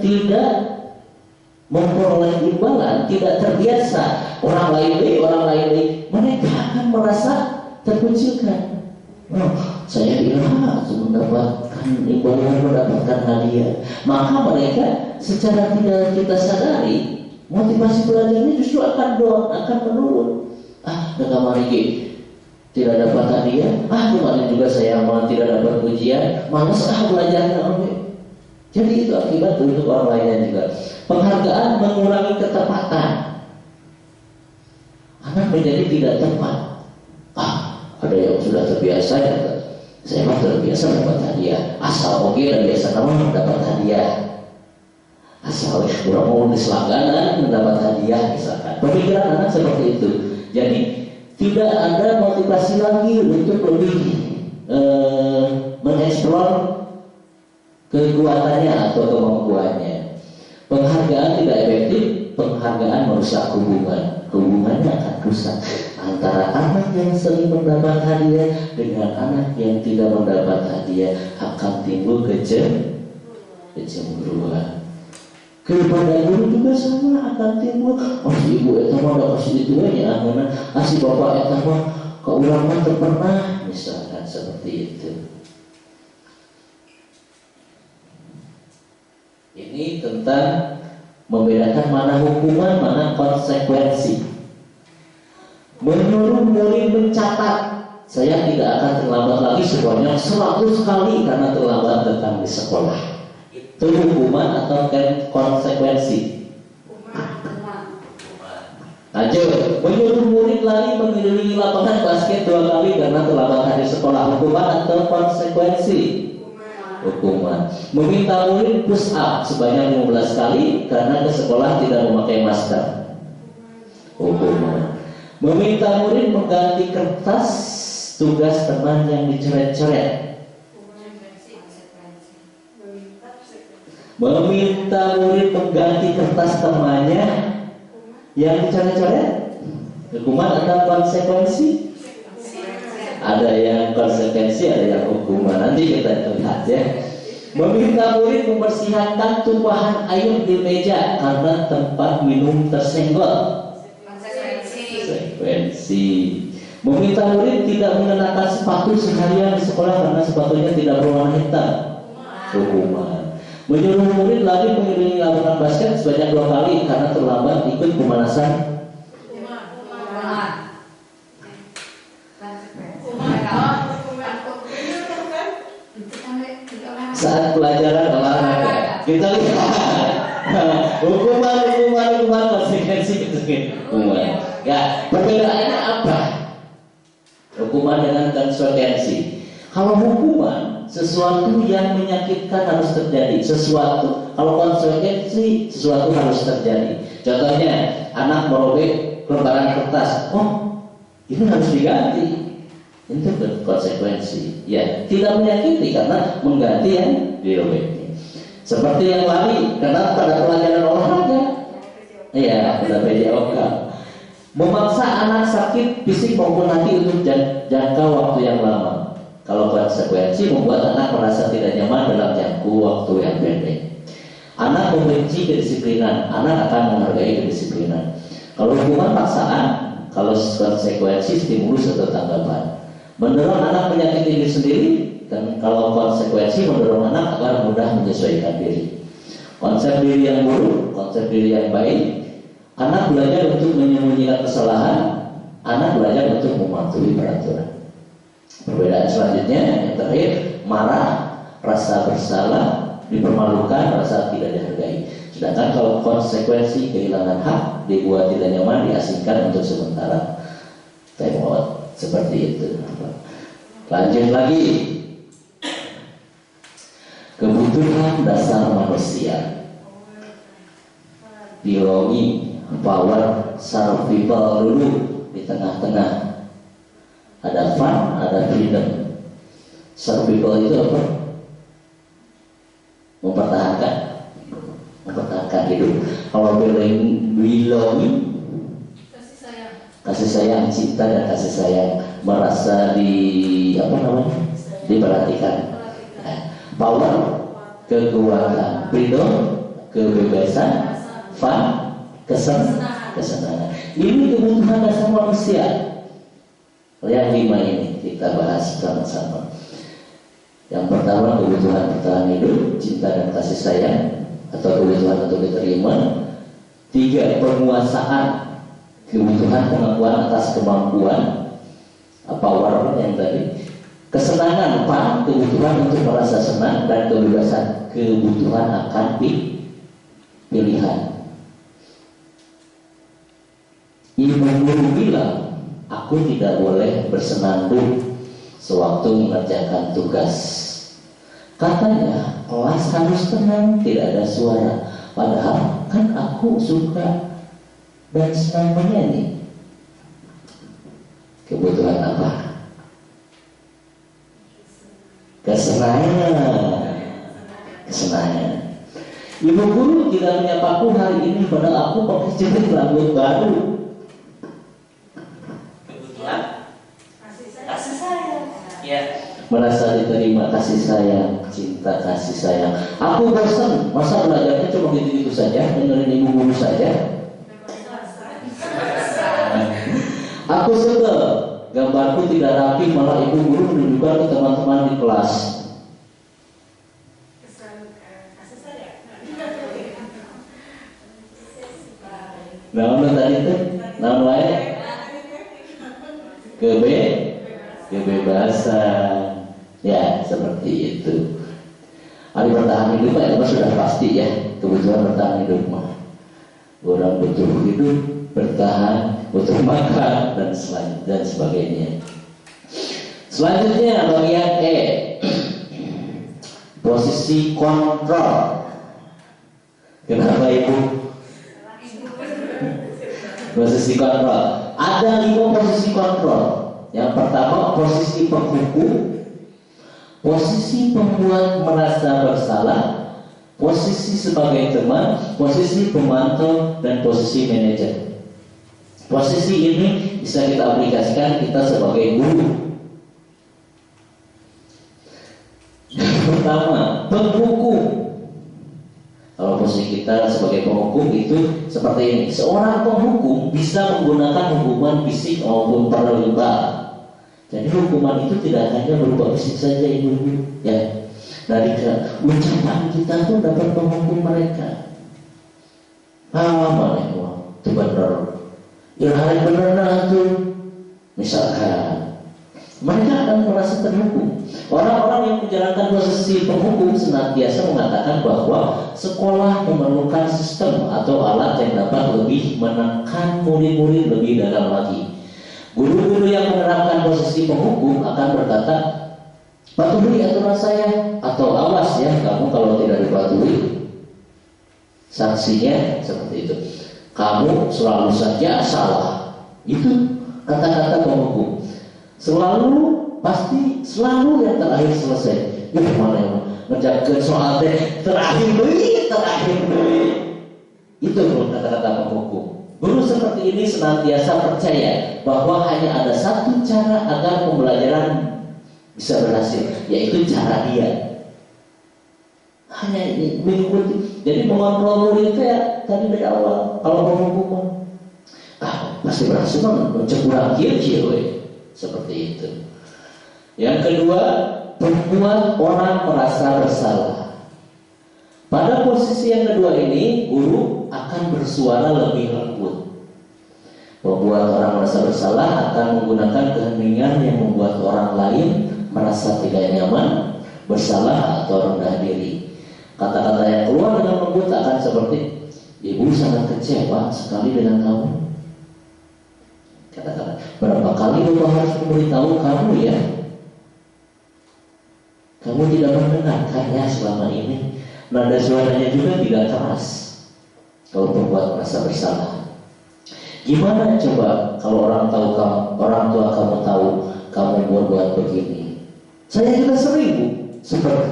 tidak memperoleh imbalan, tidak terbiasa, orang lain, mereka akan merasa terkucilkan. Oh, saya bilang mendapatkan imbalan, mendapatkan hadiah. Maka mereka secara tidak kita sadari, motivasi belajarnya justru akan menurun. Mereka tidak dapat hadiah, kemarin juga saya malah tidak dapat ujian, malas belajarnya. Jadi itu akibat untuk orang lainnya juga. Penghargaan mengurangi ketepatan. Anak menjadi tidak tepat. Ada yang sudah terbiasa ya, saya mah terbiasa dapat hadiah. Asal oke dan biasa nama dapat hadiah. Asal kurang mau diselangganan mendapat hadiah misalkan. Pemikiran anak seperti itu. Jadi tidak ada motivasi lagi untuk lebih mengeksplor kekuatannya atau kemampuannya. Penghargaan tidak efektif, penghargaan merusak hubungan. Hubungannya akan rusak antara anak yang sering mendapat hadiah dengan anak yang tidak mendapat hadiah. Akan timbul kecemburuan. Kepada guru juga sama akan timbul. Si ibu eta mah udah kasih itu ya, si bapak eta mah ke urang mah terpernah, misalkan seperti itu. Ini tentang membedakan mana hukuman, mana konsekuensi. Menyuruh murid mencatat, saya tidak akan terlambat lagi sebanyak 100 kali karena terlambat datang di sekolah. Itu hukuman atau konsekuensi? Lanjut, menyuruh murid lari mengelilingi lapangan basket 2 kali karena terlambat hadir sekolah. Hukuman atau konsekuensi? Hukuman. Meminta murid push up sebanyak 15 kali karena ke sekolah tidak memakai masker. Hukuman. Meminta murid mengganti kertas tugas teman yang dicoret-coret. Meminta murid mengganti kertas temannya yang dicoret-coret. Hukuman atau konsekuensi? Ada yang konsekuensi, ada yang hukuman. Nanti kita lihat ya. Meminta murid membersihkan tumpahan air di meja karena tempat minum tersenggol. Konsekuensi. Meminta murid tidak mengenakan sepatu seharian di sekolah karena sepatunya tidak berwarna hitam. Hukuman. Menyuruh murid lagi mengelilingi lapangan basket sebanyak 2 kali karena terlambat ikut pemanasan. Saat pelajaran olahraga kita lihat hukuman konsekuensi hukuman. Ya, perbedaannya apa? Hukuman dengan konsekuensi. Kalau hukuman sesuatu yang menyakitkan harus terjadi, kalau konsekuensi sesuatu harus terjadi. Contohnya anak merobek lembaran kertas, ini harus diganti. Itu konsekuensi. Ya, tidak menyakiti karena mengganti yang dirobeknya. Seperti yang lari karena pada pelajaran olahraga. Iya, pada PJOK. Memaksa anak sakit fisik maupun hati untuk jangka waktu yang lama. Kalau konsekuensi membuat anak merasa tidak nyaman dalam jangka waktu yang pendek. Anak membenci kedisiplinan, anak akan menghargai kedisiplinan. Kalau hukuman paksaan, kalau konsekuensi stimulus atau tanggapan. Mendorong anak menyakiti diri sendiri, dan kalau konsekuensi mendorong anak agar mudah menyesuaikan diri. Konsep diri yang buruk, konsep diri yang baik. Anak belajar untuk menyembunyikan kesalahan, anak belajar untuk mematuhi peraturan. Perbedaan selanjutnya yang terakhir, marah, rasa bersalah, dipermalukan, rasa tidak dihargai. Sedangkan kalau konsekuensi kehilangan hak, dibuat tidak nyaman, diasingkan untuk sementara. Time out, seperti itu. Lanjut lagi. Kebutuhan dasar manusia. Belonging, power, survival dulu di tengah-tengah. Ada fun, ada freedom. Survival itu apa? Mempertahankan hidup. Kalau belonging, kasih sayang, cinta dan kasih sayang, merasa diperhatikan. Power, kekuatan. Freedom, kebebasan. Fun, kesenangan. Ini kebutuhan dasar manusia. Yang 5 ini kita bahas sama-sama. Yang pertama, kebutuhan bertahan hidup, cinta dan kasih sayang atau kebutuhan untuk diterima. 3, penguasaan, kebutuhan pengakuan atas kemampuan, power yang tadi. Kesenangan, kebutuhan untuk merasa senang, dan kebebasan, kebutuhan akan pilihan. Imam Guru bilang, aku tidak boleh bersenandung sewaktu mengerjakan tugas. Katanya, kelas harus tenang, tidak ada suara. Padahal kan aku suka dan senang menyanyi. Kebutuhan apa? Kesenangan. Ibu guru tidak menyapaku hari ini, padahal aku pakai jepit rambut baru. Kasih sayang. Ya. Merasa diterima, kasih sayang, cinta, kasih sayang. Aku bosan, masa belajarnya cuma gitu-gitu saja, dengerin ibu guru saja. Aku sebel, gambarku tidak rapi, malah ibu guru menunjukkan ke teman-teman di kelas. Nah, tadi itu, namanya kebebasan. Ya, seperti itu. Hari bertahan hidup itu sudah pasti ya, kebutuhan bertahan hidup mah. Orang butuh hidup, bertahan, butuh makan dan sebagainya. Selanjutnya bagian E, posisi kontrol. Kenapa Ibu? Posisi kontrol. Ada 5 posisi kontrol. Yang pertama, posisi penghukum, posisi pembuat merasa bersalah, posisi sebagai teman, posisi pemantau, dan posisi manajer. Posisi ini bisa kita aplikasikan kita sebagai guru. pertama, penghukum. Kalau posisi kita sebagai penghukum itu seperti ini. Seorang penghukum bisa menggunakan hukuman fisik maupun verbal. Jadi hukuman itu tidak hanya berupa fisik saja, ibu-ibu. Ya. Dari ucapan kita pun dapat menghukum mereka. Mana itu benar. Ya hari benar itu. Misalkan mereka akan merasa terhukum. Orang-orang yang menjalankan posisi penghukum senantiasa mengatakan bahwa sekolah memerlukan sistem atau alat yang dapat lebih menekan murid-murid lebih dalam lagi. Guru-guru yang menerapkan posisi penghukum akan berkata, patuhi aturan saya, atau awas ya kamu kalau tidak dipatuhi, sanksinya seperti itu. Kamu selalu saja salah. Itu kata-kata penghukum. Selalu yang terakhir selesai. Ya mana yang menjaga soal terakhir dulu. Itu kata-kata penghukum. Guru seperti ini senantiasa percaya bahwa hanya ada satu cara agar pembelajaran bisa berhasil, yaitu cara dia. Hanya ini mengikuti. Jadi mengontrol murid itu ya tadi dari awal. Kalau penghukum pasti berhasil mencegah seperti itu. Yang kedua, membuat orang merasa bersalah. Pada posisi yang kedua ini, guru akan bersuara lebih lembut. Membuat orang merasa bersalah akan menggunakan keheningan yang membuat orang lain merasa tidak nyaman, bersalah atau rendah diri. Kata-kata yang keluar dengan lembut akan seperti, ibu sangat kecewa sekali dengan kamu. Kata-kata, berapa kali bapak harus memberitahu kamu ya? Kamu tidak mendengarkannya selama ini. Nada suaranya juga tidak keras. Kalau membuat merasa bersalah. Gimana coba kalau orang tua kamu tahu kamu buat begini? Saya juga sering, Bu. Seperti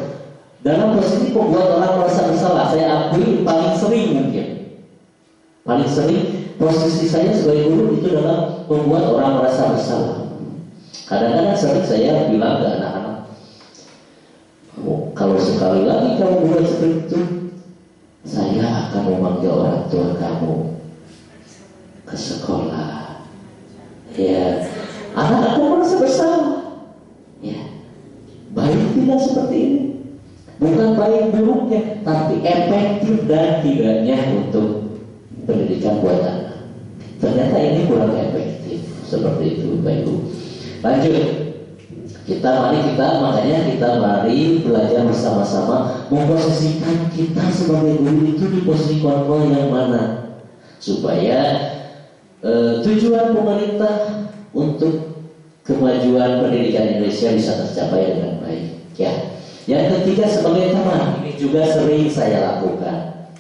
dalam posisi membuat orang merasa bersalah. Saya akui paling sering mungkin. Paling sering posisi saya sebagai guru itu dalam membuat orang merasa bersalah. Kadang-kadang sering saya bilang ke anak-anak, kalau sekali lagi kamu buat seperti itu, saya akan memanggil orang tua kamu ke sekolah. Ya, anak-anak merasa bersalah. Ya, baik tidak seperti ini. Bukan baik buruknya, tapi efektif dan tidaknya untuk pendidikan buat anak. Ternyata ini kurang efektif. Seperti itu, Bapak Ibu. Lanjut. Makanya kita mari belajar bersama-sama memposisikan kita sebagai guru itu di posisi kontrol yang mana, supaya tujuan pemerintah untuk kemajuan pendidikan Indonesia bisa tercapai dengan baik. Ya. Yang ketiga, sebagai teman, ini juga sering saya lakukan.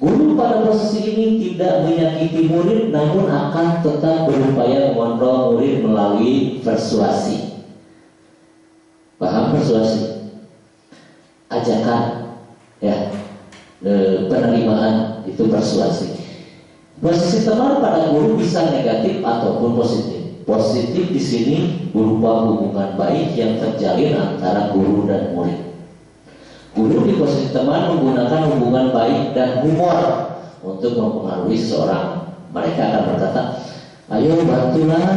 Guru pada posisi ini tidak menyakiti murid, namun akan tetap berupaya mengontrol murid melalui persuasi. Paham persuasi? Ajakan, ya, penerimaan itu persuasi. Posisi teman pada guru bisa negatif ataupun positif. Positif di sini berupa hubungan baik yang terjalin antara guru dan murid. Guru di posisi teman menggunakan hubungan baik dan humor untuk mempengaruhi seseorang. Mereka akan berkata, ayo bantulah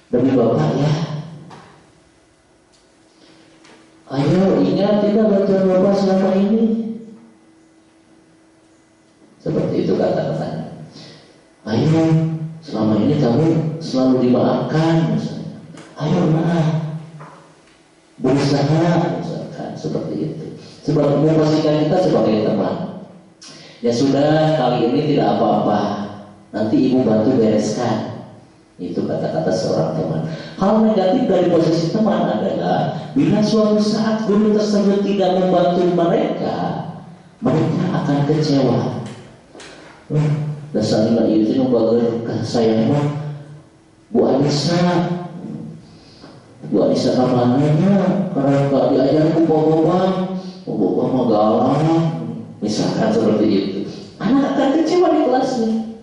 demi Bapak ya. Ayo ingat tidak bantuan Bapak selama ini. Seperti itu kata-katanya. Ayo, selama ini kamu selalu dimaafkan misalnya. Ayo berusaha misalkan, seperti itu. Sebab memposisikan kita sebagai teman. Ya sudah, kali ini tidak apa-apa, nanti ibu bantu bereskan. Itu kata-kata seorang teman. Hal negatif dari posisi teman adalah bila suatu saat guru tersebut tidak membantu mereka akan kecewa. Dasarnya itu membagikan saya Bu Anissa kamarnya karena gak diajarku bawa mah galak, misalkan seperti itu. Anak akan kecewa di kelasnya.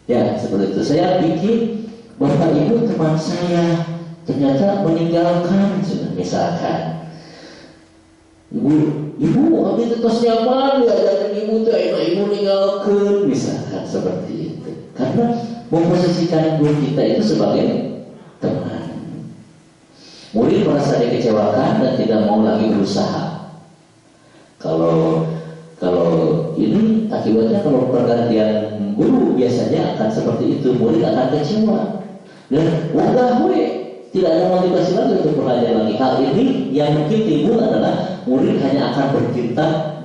Ya seperti itu. Saya pikir Bapak Ibu teman saya ternyata meninggalkan, misalkan Ibu abdi tos nyaman diajarkan ibu teh ibu ninggalkeun misalkan seperti itu. Karena memposisikan guru kita itu sebagai teman. Murid merasa dikecewakan dan tidak mau lagi berusaha. Kalau ini akibatnya kalau pergantian guru biasanya akan seperti itu, murid akan kecewa dan wagah tidak ada motivasi lagi untuk belajar lagi. Hal ini yang mungkin timbul adalah murid hanya akan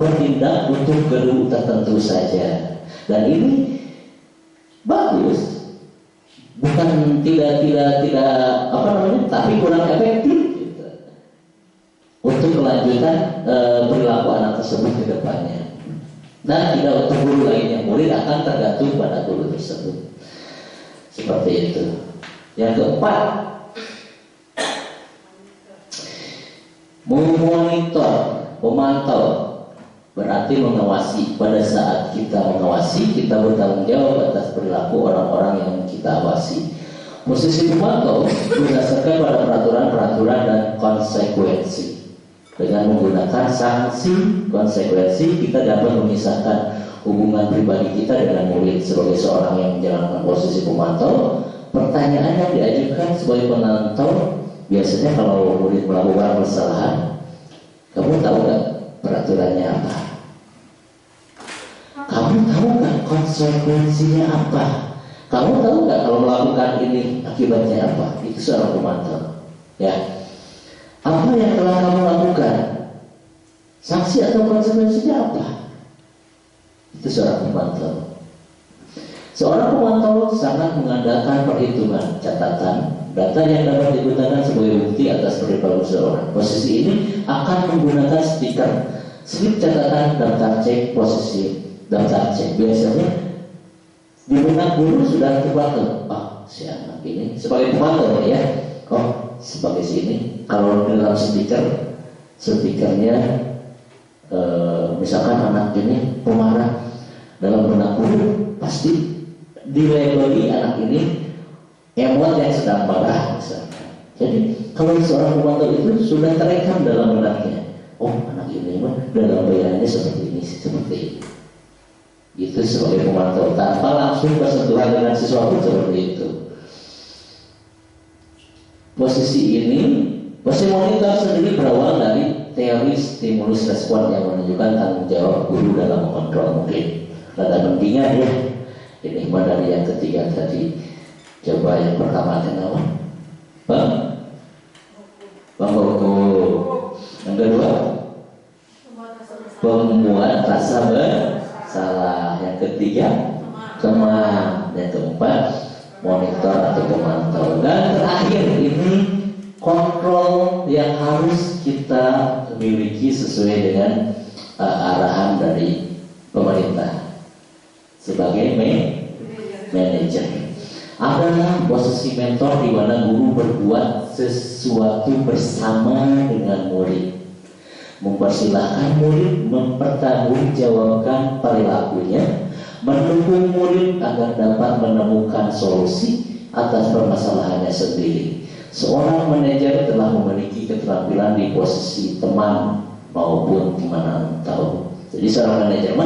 bertindak untuk guru tertentu saja, dan ini bagus, bukan tidak tapi kurang efektif gitu, untuk melanjutkan perilaku anak tersebut ke depannya. Dan tidak untuk guru lainnya, murid akan tergantung pada guru tersebut. Seperti itu. Yang keempat, memonitor, memantau, berarti mengawasi. Pada saat kita mengawasi, kita bertanggung jawab atas perilaku orang-orang yang kita awasi. Posisi memantau berdasarkan pada peraturan-peraturan dan konsekuensi. Dengan menggunakan sanksi konsekuensi, kita dapat memisahkan hubungan pribadi kita dengan murid. Sebagai seorang yang menjalankan posisi pemantau, pertanyaan yang diajukan sebagai penantau biasanya kalau murid melakukan kesalahan, kamu tahu nggak peraturannya apa? Kamu tahu nggak konsekuensinya apa? Kamu tahu nggak kalau melakukan ini akibatnya apa? Itu seorang pemantau. Ya. Apa yang telah kamu lakukan? Sanksi atau konsekuensinya apa? Itu seorang pemantau. Seorang pemantau sangat mengandalkan perhitungan, catatan, data yang dapat digunakan sebagai bukti atas perilaku seseorang. Posisi ini akan menggunakan stiker, slip catatan, daftar cek, posisi daftar cek. Biasanya di benak guru sudah terpantau. Si anak ini sebagai pemantau ya. Sebagai sini. Kalau dalam stikernya misalkan anak ini pemarah, dalam benak guru pasti dilabeli anak ini emot yang sedang marah misalkan. Jadi kalau seorang pemantau itu sudah terekam dalam benaknya, anak ini dalam bayangannya seperti ini, seperti ini. Itu sebagai pemantau tanpa langsung bersentuhan dengan sesuatu seperti itu. Posisi monitor sendiri berawal dari teori stimulus respon yang menunjukkan tanggung jawab guru dalam mengontrol murid. Rada pentingnya ya. Ini dari yang ketiga tadi. Coba yang pertama kenapa? Buku. Yang kedua, pembuat rasa bersalah. Yang ketiga, kemah. Yang keempat, monitor atau pemantau. Dan terakhir ini kontrol yang harus kita miliki sesuai dengan arahan dari pemerintah sebagai manajer. Adalah posisi mentor di mana guru berbuat sesuatu bersama dengan murid, mempersilahkan murid mempertanggungjawabkan perilakunya, mendukung murid agar dapat menemukan solusi atas permasalahannya sendiri. Seorang manajer telah memiliki keterampilan di posisi teman maupun pemantau. Jadi seorang manajer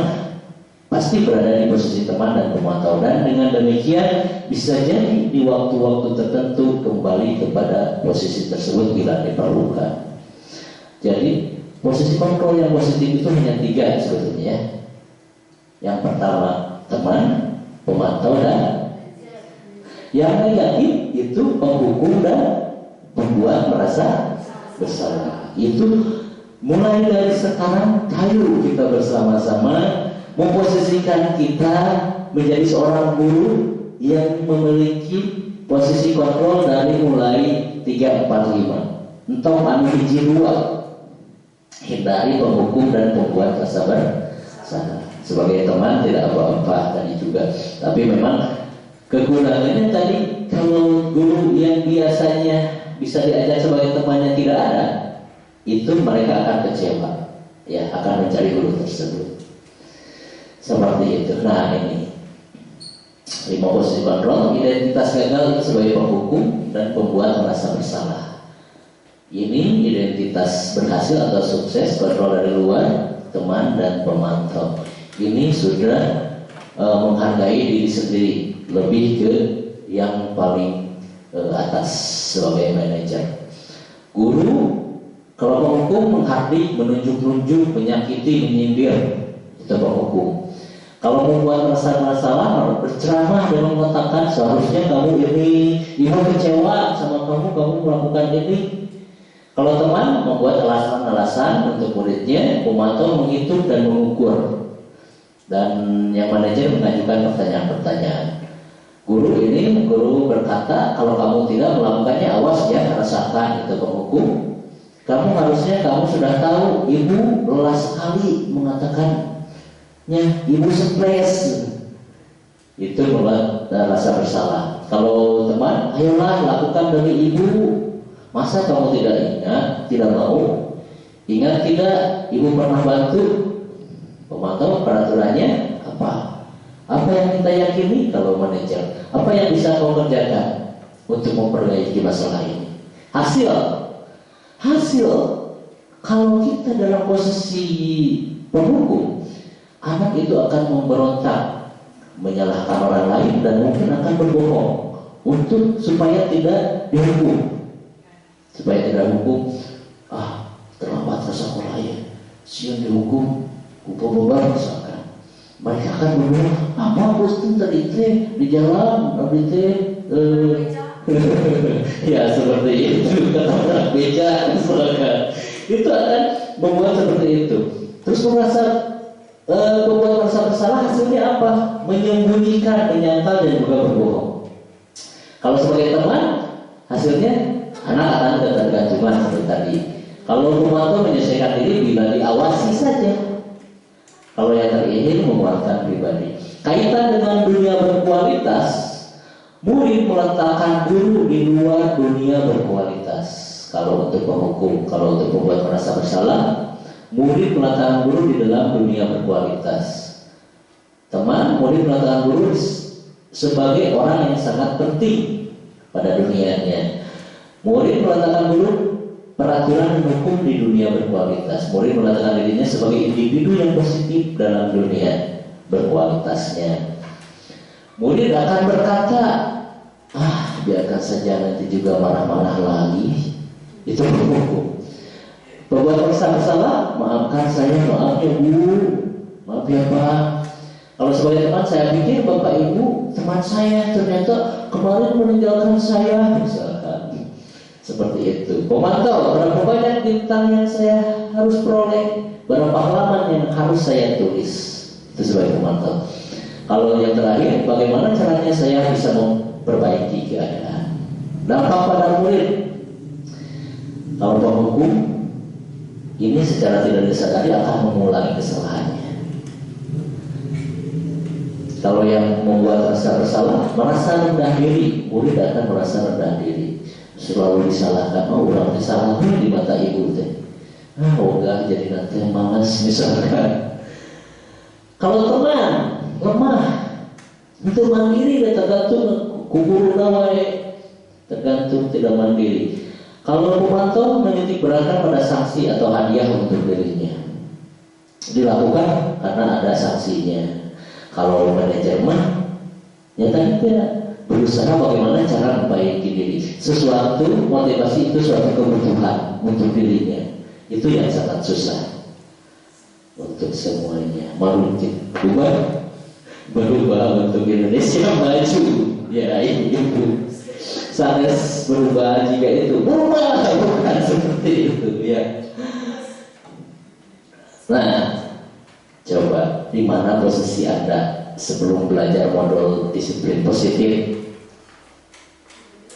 pasti berada di posisi teman dan pemantau, dan dengan demikian bisa jadi di waktu-waktu tertentu kembali kepada posisi tersebut bila diperlukan. Jadi posisi kontrol yang positif itu hanya 3 sebetulnya. Yang pertama teman, pemantau, dan yang negatif itu penghukum dan membuat merasa bersalah. Itu mulai dari sekarang, ayo kita bersama-sama memposisikan kita menjadi seorang guru yang memiliki posisi kontrol dari mulai 3, 4, 5. Entah anu hiji 2. Hindari penghukum dan membuat rasa bersalah. Sebagai teman tidak apa-apa tadi juga, tapi memang kekurangannya tadi, kalau guru yang biasanya bisa diajak sebagai temannya tidak ada, itu mereka akan kecewa, ya, akan mencari guru tersebut. Seperti itu. Nah, ini 5 posisi kontrol. Identitas gagal itu sebagai penghukum dan pembuat merasa bersalah. Ini identitas berhasil atau sukses kontrol dari luar, teman dan pemantau. Ini sudah menghargai diri sendiri, lebih ke yang paling atas sebagai manajer. Guru kalau penghukum menghardik, menunjuk-nunjuk, menyakiti, menyindir, itu penghukum. Kalau membuat masalah, berceramah dan mengatakan seharusnya kamu ini, ibu kecewa sama kamu melakukan ini. Kalau teman membuat alasan-alasan untuk muridnya, pemantau menghitung dan mengukur, dan yang manajer mengajukan pertanyaan-pertanyaan. Guru berkata, kalau kamu tidak melakukannya, awas ya, rasakan, itu penghukum. Kamu sudah tahu, ibu lelah sekali mengatakannya, ibu stres. Itu membuat rasa bersalah. Kalau teman, ayolah lakukan demi ibu. Masa kamu tidak ingat, tidak mau? Ingat tidak, ibu pernah bantu? Pemantau peraturannya apa? Apa yang kita yakini kalau manajer? Apa yang bisa kau kerjakan untuk memperbaiki masalah ini? Hasil. Kalau kita dalam posisi penghukum, anak itu akan memberontak, menyalahkan orang lain, dan mungkin akan berbohong supaya tidak dihukum. Terlambat ke sekolah ya, siun dihukum, upah misalkan. Mereka akan berdoa, apa bos itu tadi di jalan, ya seperti itu, kata orang beca, misalkan. Itu akan membuat seperti itu. Terus membuat merasa bersalah, hasilnya apa? Menyembunyikan, menyangkal, dan juga berbohong. Kalau sebagai teman, hasilnya anak akan ketergantungan seperti tadi. Kalau pemantau menyelesaikan diri bila diawasi saja. Kalau yang terakhir menguatkan pribadi. Kaitan dengan dunia berkualitas, murid meletakkan guru di luar dunia berkualitas. Kalau untuk penghukum, kalau untuk membuat merasa bersalah, murid meletakkan guru di dalam dunia berkualitas. Teman, murid meletakkan guru sebagai orang yang sangat penting pada dunianya. Murid meletakkan guru peraturan hukum di dunia berkualitas. Murid meletakkan dirinya sebagai individu yang positif dalam dunia berkualitasnya. Murid akan berkata, biarkan saja, nanti juga marah-marah lagi. Itu hukum. Pembuat bersalah, maafkan saya, maaf ya bu, maaf ya pak. Kalau sebagai teman, saya pikir bapak ibu teman saya ternyata kemarin meninggalkan saya, misalkan. Seperti itu. Pemantau, berapa banyak bintang yang saya harus peroleh, berapa halaman yang harus saya tulis. Itu sebagai pemantau. Kalau yang terakhir, bagaimana caranya saya bisa memperbaiki keadaan. Dampak pada murid. Kalau penghukum, ini secara tidak disadari akan mengulangi kesalahannya. Kalau yang membuat rasa bersalah, merasa rendah diri, murid akan merasa rendah diri. Selalu disalahkan, orang disalahkan di mata ibu teh. Enggak, jadi nanti malas misalkan. Kalau teman lemah, itu mandiri dan tergantung kubur nawai, tergantung tidak mandiri. Kalau pemantau menitik beratkan pada sanksi atau hadiah untuk dirinya, dilakukan karena ada sanksinya. Kalau manajer mah nyatanya berusaha bagaimana cara memperbaiki diri. Sesuatu motivasi itu suatu kebutuhan untuk dirinya. Itu yang sangat susah untuk semuanya. Berubah untuk Indonesia maju. Ya ibu. Sanes berubah jika itu berubah, bukan seperti itu ya. Nah, coba di mana posisi Anda sebelum belajar modul disiplin positif?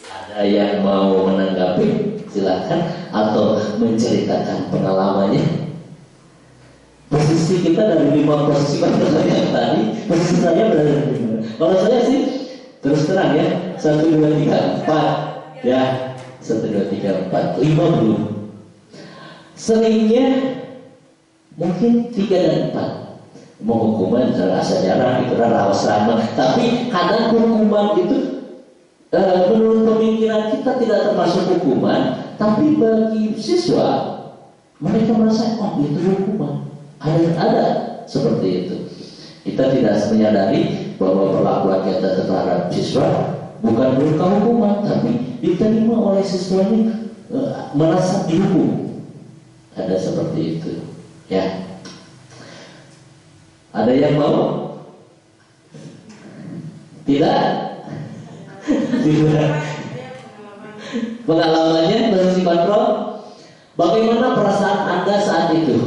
Ada yang mau menanggapi? Silakan, atau menceritakan pengalamannya. Posisi kita dari 5 posisi yang tadi, posisi saya berada di mana? Kalau saya sih terus terang ya, 1, 2, 3, 4 ya, 1, 2, 3, 4, 5 belum. Seringnya mungkin 3 dan 4. Mau hukuman rasa jarang itu rawas sama, tapi kadang hukuman itu menurut pemikiran kita tidak termasuk hukuman, Tapi bagi siswa, mereka merasa, oh itu hukuman. Ada seperti itu. Kita tidak menyadari bahwa perlakuan kita terhadap siswa bukan berupa hukuman, tapi diterima oleh siswa ini merasa dihukum. Ada seperti itu, ya. Ada yang mau? Tidak? Tidak. Pengalamannya posisi kontrol. Bagaimana perasaan Anda saat itu?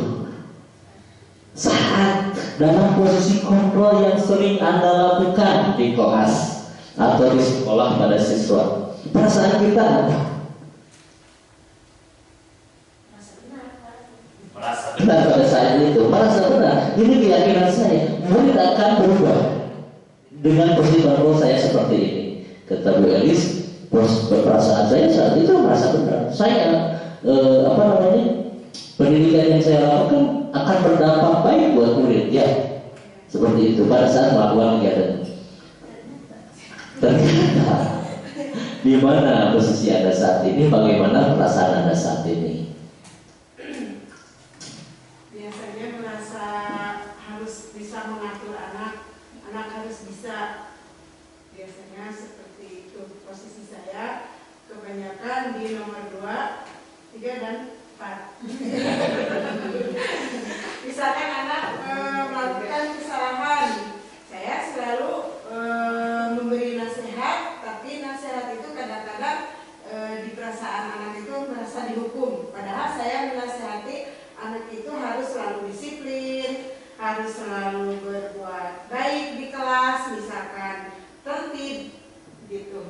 Saat dalam posisi kontrol yang sering Anda lakukan di kelas atau di sekolah pada siswa, perasaan kita apa? Merasa benar pada saat itu, merasa benar. Ini keyakinan saya, murid akan berubah dengan posisi kontrol saya seperti ini. Kata Bu Elis, perasaan saya saat itu merasa benar. Saya pendidikan yang saya lakukan akan berdampak baik buat murid, ya. Seperti itu pada saat melakukan kegiatan. Ternyata di mana posisi Anda saat ini, bagaimana perasaan Anda saat ini? Biasanya merasa harus bisa mengatur anak harus bisa. Biasanya seperti itu posisi saya. Kebanyakan di nomor 2, 3, dan 4. Misalkan anak melakukan kesalahan, saya selalu memberi nasihat, tapi nasihat itu kadang-kadang di perasaan anak itu merasa dihukum. Padahal saya menasihati anak itu harus selalu disiplin, harus selalu berbuat baik di kelas, misalkan tertib, gitu.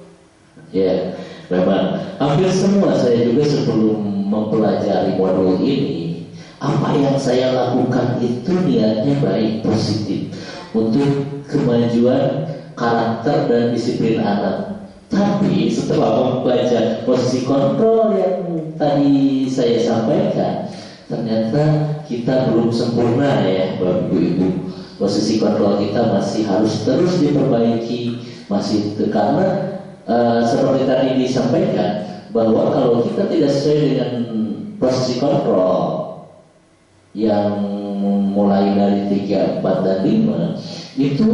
Ya, memang hampir semua saya juga sebelum mempelajari modul ini, apa yang saya lakukan itu niatnya baik, positif untuk kemajuan karakter dan disiplin anak. Tapi setelah membaca posisi kontrol yang tadi saya sampaikan, ternyata kita belum sempurna ya Bapak Ibu. Posisi kontrol kita masih harus terus diperbaiki, karena seperti tadi disampaikan bahwa kalau kita tidak sesuai dengan posisi kontrol yang mulai dari 3, 4, dan 5, itu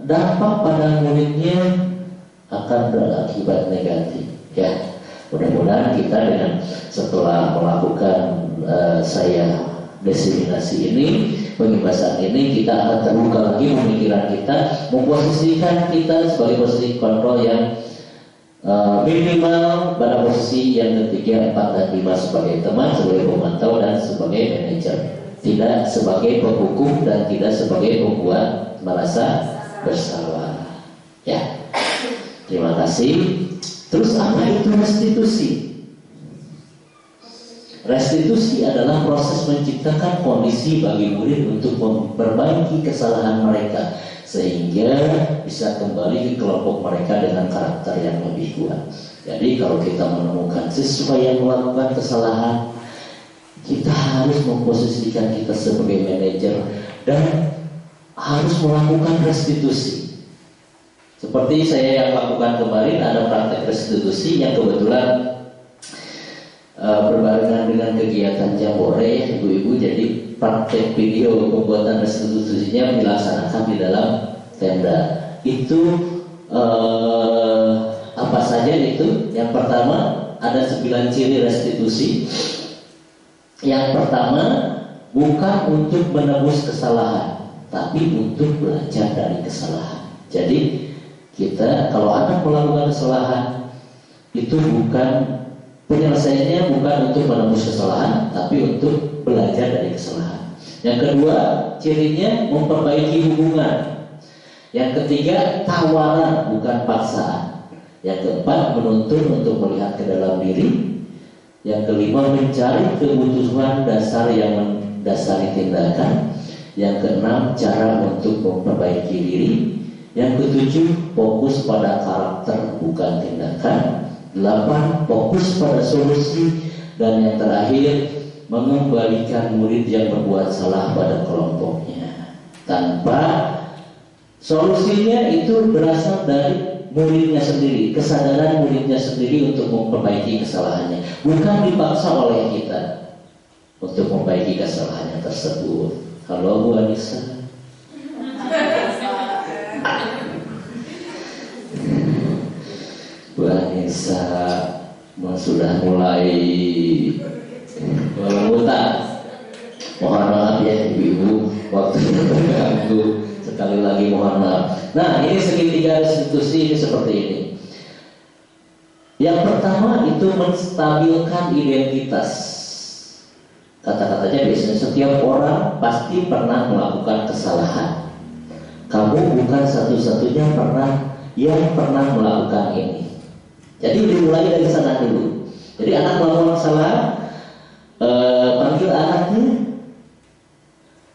dampak pada muridnya akan berakibat negatif, ya. Mudah-mudahan kita dengan setelah melakukan saya diseminasi ini, pembahasan ini, kita akan terbuka lagi pemikiran kita, memposisikan kita sebagai posisi kontrol yang minimal pada posisi yang ketiga, 4, dan 5 sebagai teman, sebagai pemantau, dan sebagai manajer. Tidak sebagai penghukum dan tidak sebagai pembuat merasa bersalah. Ya, terima kasih. Terus apa itu restitusi? Restitusi adalah proses menciptakan kondisi bagi murid untuk memperbaiki kesalahan mereka sehingga bisa kembali ke kelompok mereka dengan karakter yang lebih kuat. Jadi kalau kita menemukan siswa yang melakukan kesalahan, kita harus memposisikan kita sebagai manajer dan harus melakukan restitusi. Seperti saya yang lakukan kemarin, ada praktek restitusi yang kebetulan berbarengan dengan kegiatan Jambore, ibu-ibu. Jadi praktek video pembuatan restitusinya dilaksanakan di dalam tenda. Itu apa saja itu? Yang pertama, ada 9 ciri restitusi. Yang pertama, bukan untuk menebus kesalahan, tapi untuk belajar dari kesalahan. Jadi kita kalau anak melakukan kesalahan, itu bukan penyelesaiannya bukan untuk menebus kesalahan, tapi untuk belajar dari kesalahan. Yang kedua, cirinya memperbaiki hubungan. Yang ketiga, tawaran bukan paksaan. Yang keempat, menuntun untuk melihat ke dalam diri. Yang kelima, mencari kebutuhan dasar yang mendasari tindakan. Yang keenam, cara untuk memperbaiki diri. Yang ketujuh, fokus pada karakter bukan tindakan. 8, fokus pada solusi. Dan yang terakhir, mengembalikan murid yang berbuat salah pada kelompoknya. Tanpa solusinya itu berasal dari muridnya sendiri, kesadaran muridnya sendiri untuk memperbaiki kesalahannya, bukan dipaksa oleh kita untuk memperbaiki kesalahannya tersebut. Halo Bu Anissa. Bu Anissa sudah mulai melembutkan. Mohon maaf ya ibu-ibu, waktu terganggu. Sekali lagi mohon maaf. Nah, ini segitiga restitusi ini seperti ini. Yang pertama itu menstabilkan identitas. Kata-katanya biasanya setiap orang pasti pernah melakukan kesalahan. Kamu bukan satu-satunya yang pernah melakukan ini. Jadi dimulai dari sana dulu. Jadi anak melakukan kesalahan, panggil anaknya.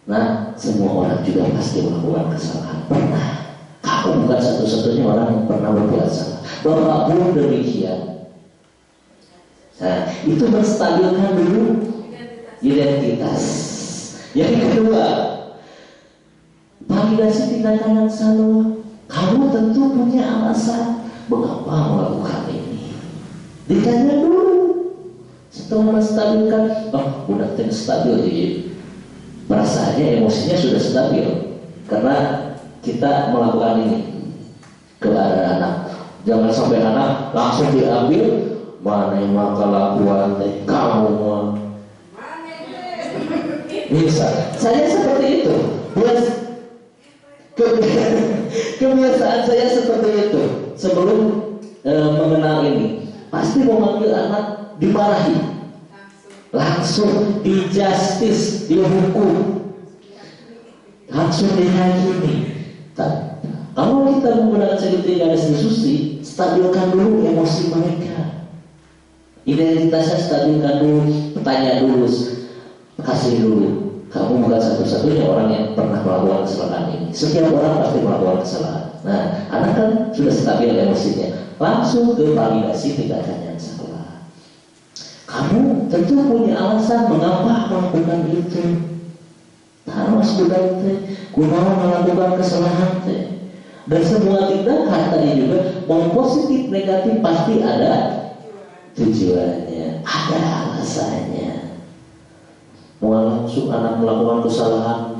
Nah, semua orang juga pasti melakukan kesalahan. Pernah. Kamu bukan satu-satunya orang yang pernah berbuat salah. Bapak pun demikian. Nah, itu menstabilkan dulu identitas. Yang kedua, validasi tindakan yang salah. Kamu tentu punya alasan mengapa melakukan ini. Ditanya dulu. Setelah menstabilkan, udah stabil jadi perasaannya, emosinya sudah stabil karena kita melakukan ini ke arah anak. Jangan sampai anak langsung diambil, mana yang kelakuan kamu mah. Bisa, saya seperti itu. Kebiasaan saya seperti itu. Sebelum mengenal ini, pasti mau manggil anak dimarahi. Langsung di justice, dihukum, langsung dihakimi. Kalau kita menggunakan segitiga restitusi, stabilkan dulu emosi mereka, identitasnya stabilkan dulu, tanya dulu, kasih dulu. Kamu bukan satu-satunya orang yang pernah melakukan kesalahan ini. Setiap orang pasti melakukan kesalahan. Nah, anak kan sudah stabil emosinya, langsung ke validasi tindakan yang salah. Kamu tentu punya alasan mengapa melakukan itu. Harus budaya kunaon melakukan kesalahan teh. Dan semua tindakan tadi juga mau positif negatif pasti ada tujuannya, ada alasannya. Mau langsung anak melakukan kesalahan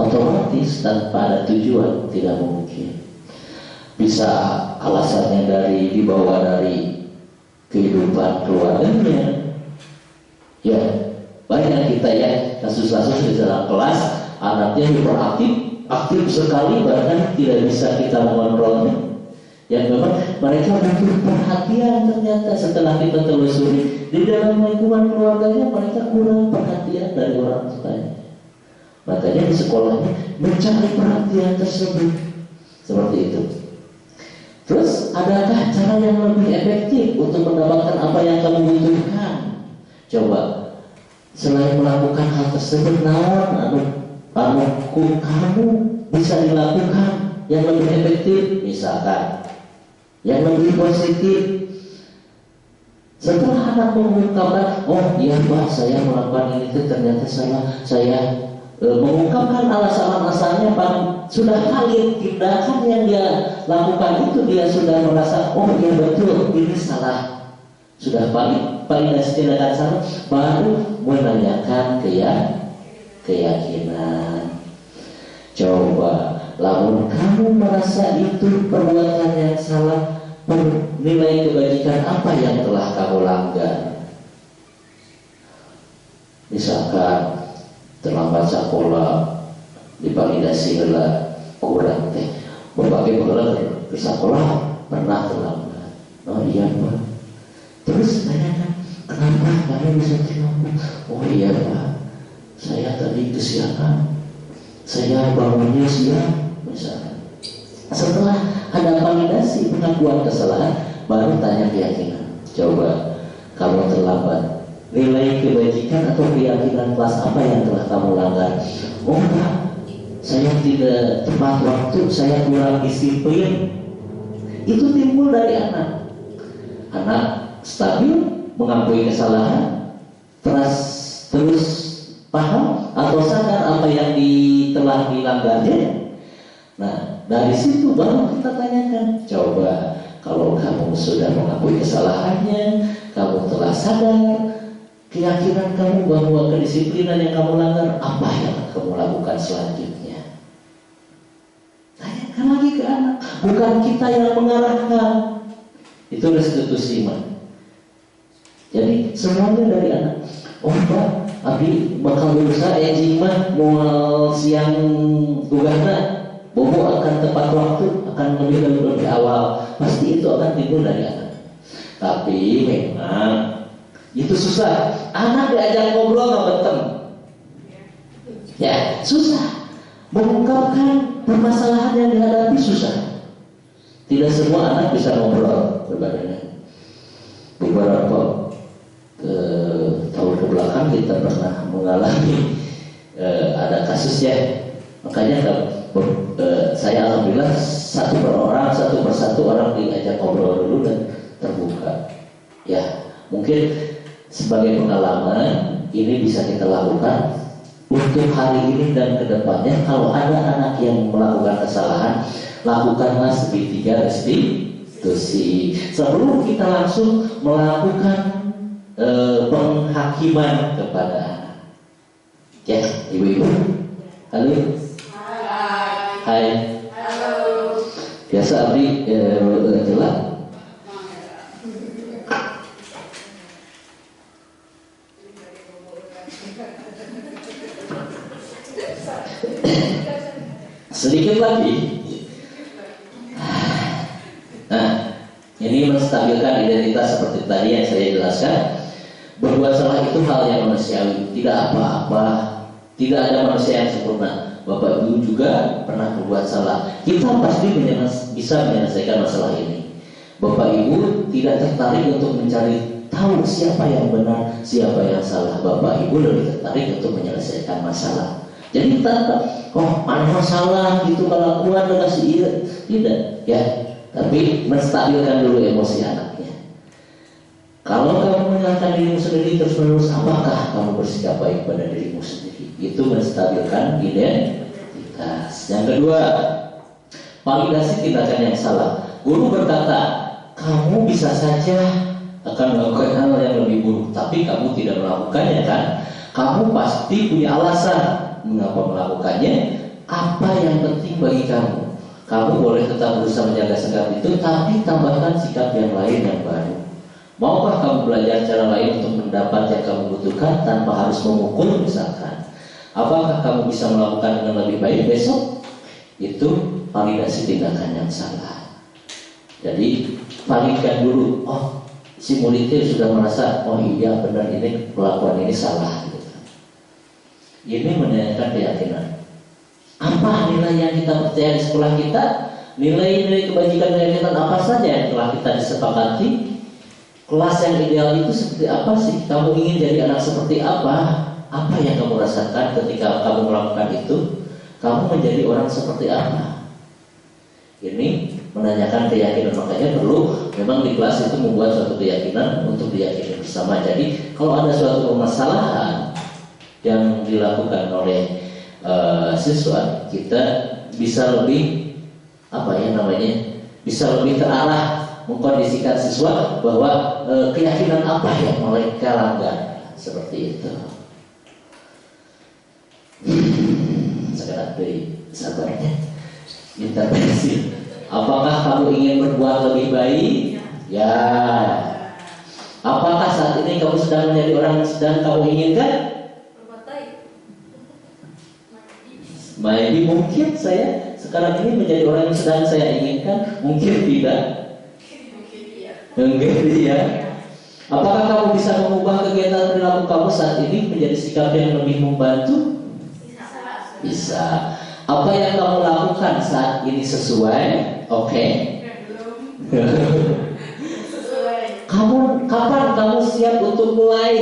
otomatis tanpa ada tujuan tidak mungkin. Bisa alasannya dibawa dari kehidupan keluarganya. Ya, banyak kita ya kasus-kasus di dalam kelas anaknya aktif sekali, bahkan tidak bisa kita mengontrolnya. Yang memang mereka butuh perhatian. Ternyata setelah kita telusuri di dalam lingkungan keluarganya mereka kurang perhatian dari orang tuanya. Makanya di sekolahnya mencari perhatian tersebut seperti itu. Terus adakah cara yang lebih efektif untuk mendapatkan apa yang kamu butuhkan? Coba selain melakukan hal tersebut, kamu bisa dilakukan yang lebih efektif, misalkan yang lebih positif. Setelah anak mengungkapkan, oh iya Pak, saya melakukan ini ternyata saya mengungkapkan alasan-alasannya, Pak, sudah valid tindakan yang dia lakukan itu, dia sudah merasa oh iya betul ini salah, sudah validasi tindakan salah, baru menanyakan keyakinan. Coba lamun kamu merasa itu perbuatan yang salah, nilai kebajikan apa yang telah kamu langgar? Misalkan terlambat sekolah, divalidasi lah kurang teh, berbagai perkara ke sekolah pernah terlambat. Oh iya Pak. Terus tanyakan, kenapa kamu bisa terlambat? Oh iya Pak, saya tadi kesiangan, saya bangunnya siang misalkan. Setelah ada validasi pengakuan kesalahan, baru tanya keyakinan. Coba kamu terlambat, nilai kebajikan atau keyakinan kelas apa yang telah kamu langgar? Oh Pak, saya tidak tepat waktu, saya kurang disiplin. Itu timbul dari anak. Anak stabil mengakui kesalahan, terus paham atau sadar apa yang telah dilanggarnya. Nah, dari situ baru kita tanyakan, coba kalau kamu sudah mengakui kesalahannya, kamu telah sadar keyakinan kamu bahwa kedisiplinan yang kamu langgar, apa yang kamu lakukan selanjutnya? Tanyakan lagi ke anak, bukan kita yang mengarahkan. Itu restitusi iman. Jadi semuanya dari anak. Oh Pak, Abi bakal berusaha mah mau siang tugasnya, bobo akan tepat waktu, akan lebih awal. Pasti itu akan timbul dari anak. Tapi memang itu susah. Anak diajak ngobrol nggak betul. Ya susah. Mengungkapkan permasalahan yang dihadapi susah. Tidak semua anak bisa ngobrol berbeda. Beberapa tahun ke belakang kita pernah mengalami ada kasusnya. Makanya saya alhamdulillah satu persatu orang diajak ngobrol dulu dan terbuka. Ya mungkin sebagai pengalaman ini bisa kita lakukan untuk hari ini dan kedepannya. Kalau ada anak yang melakukan kesalahan, lakukanlah segitiga restitusi sebelum kita langsung melakukan penghakiman kepada anak. Ya, ibu-ibu. Halo. Hai. Halo. Biasa Abdi jelas. Sedikit lagi. Nah, ini menstabilkan identitas seperti tadi yang saya jelaskan. Berbuat salah itu hal yang manusiawi, tidak apa-apa. Tidak ada manusia yang sempurna. Bapak Ibu juga pernah berbuat salah. Kita pasti bisa menyelesaikan masalah ini. Bapak Ibu tidak tertarik untuk mencari tahu siapa yang benar, siapa yang salah. Bapak Ibu lebih tertarik untuk menyelesaikan masalah. Jadi tanpa mana masalah gitu kelakuan dengan si iya, tidak ya. Tapi menstabilkan dulu emosi anaknya. Kalau kamu menyalahkan dirimu sendiri terus-menerus, apakah kamu bersikap baik pada dirimu sendiri? Itu menstabilkan identitas. Yang kedua, validasi tindakan yang salah. Guru berkata, kamu bisa saja akan melakukan hal yang lebih buruk, tapi kamu tidak melakukannya kan? Kamu pasti punya alasan mengapa melakukannya. Apa yang penting bagi kamu? Kamu boleh tetap berusaha menjaga sikap itu, tapi tambahkan sikap yang lain yang baru. Maukah kamu belajar cara lain untuk mendapat yang kamu butuhkan tanpa harus memukul misalkan? Apakah kamu bisa melakukan dengan lebih baik besok? Itu validasi tindakan yang salah. Jadi validkan dulu. Oh, si muridnya sudah merasa, oh iya benar ini perlakuan ini salah. Gitu. Ini menanyakan keyakinan. Apa nilai yang kita percaya di sekolah kita? Nilai-nilai kebajikan keyakinan apa saja yang telah kita disepakati? Kelas yang ideal itu seperti apa sih? Kamu ingin jadi anak seperti apa? Apa yang kamu rasakan ketika kamu melakukan itu? Kamu menjadi orang seperti apa? Ini menanyakan keyakinan. Makanya perlu memang di kelas itu membuat suatu keyakinan untuk diyakini bersama. Jadi kalau ada suatu permasalahan yang dilakukan oleh siswa, kita bisa lebih bisa lebih terarah mengkondisikan siswa bahwa keyakinan apa yang mereka langgar, seperti itu. Sekarang dari sabarnya intervensi. Apakah kamu ingin berbuat lebih baik? Ya. Apakah saat ini kamu sedang menjadi orang yang sedang kamu inginkan? Maybe mungkin saya sekarang ini menjadi orang yang sedang saya inginkan, mungkin tidak. Mungkin iya. Apakah kamu bisa mengubah kegiatan perilaku kamu saat ini menjadi sikap yang lebih membantu? Bisa. Apa yang kamu lakukan saat ini sesuai? Oke. Kapan kamu siap untuk mulai?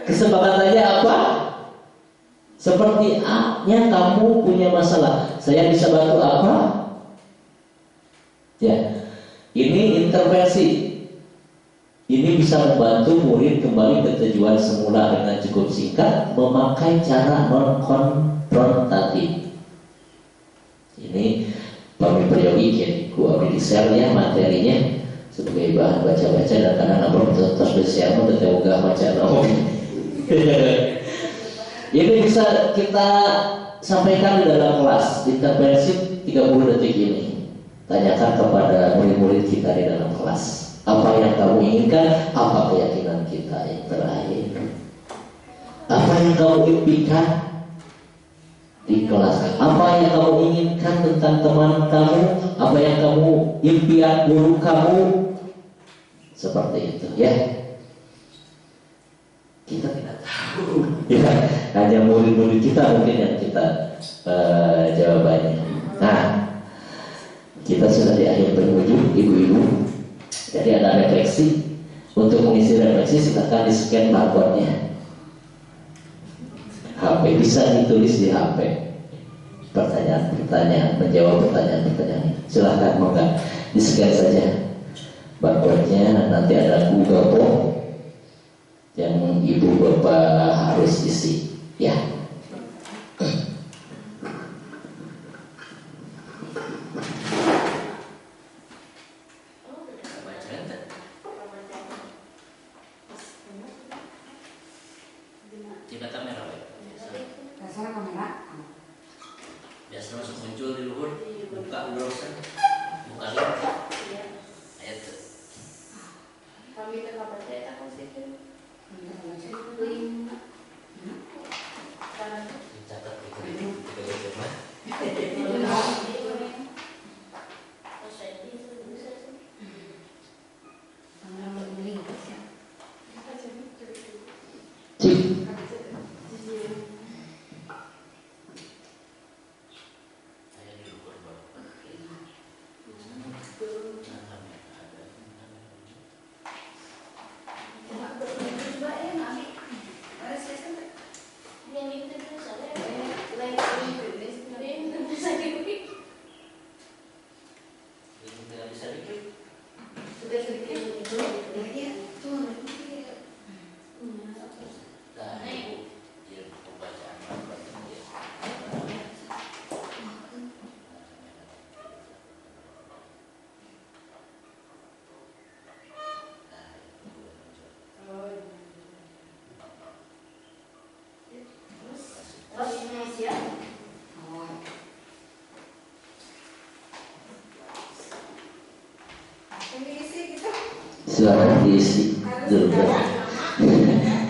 Kesepakatannya apa? Seperti A-nya kamu punya masalah, saya bisa bantu apa? Ya, ini intervensi. Ini bisa membantu murid kembali ke tujuan semula dengan cukup singkat, memakai cara non-konvensional. konfrontatif. Ini kami periodik ku abdi di-share ya materinya sebagai bahan baca-baca dan kadang-kadang terus di-share untuk terbuka baca ini bisa kita sampaikan di dalam kelas intervensi 30 detik ini. Tanyakan kepada murid-murid kita di dalam kelas, apa yang kamu inginkan, apa keyakinan kita yang terakhir, apa yang kamu impikan di kelas, apa yang kamu inginkan tentang teman kamu, apa yang kamu impian guru kamu, seperti itu ya. Kita tidak tahu ya, hanya murid-murid kita mungkin yang kita jawabannya. Nah, kita sudah di akhir penghujung, ibu-ibu. Jadi ada refleksi. Untuk mengisi refleksi silakan di-scan barcode-nya. HP bisa ditulis di HP. Pertanyaan-pertanyaan, menjawab pertanyaan-pertanyaan. Silakan moga di-scan saja barcode-nya. Nanti ada Google Form yang ibu bapak harus isi. Ya. Tidak kamera, Dasar kamera. biasa langsung muncul di luhur, buka browser, buka link, ayat itu. Kami tak baca tak konsisten. Dicatat itu mah. Cik. Silakan diisi dulu.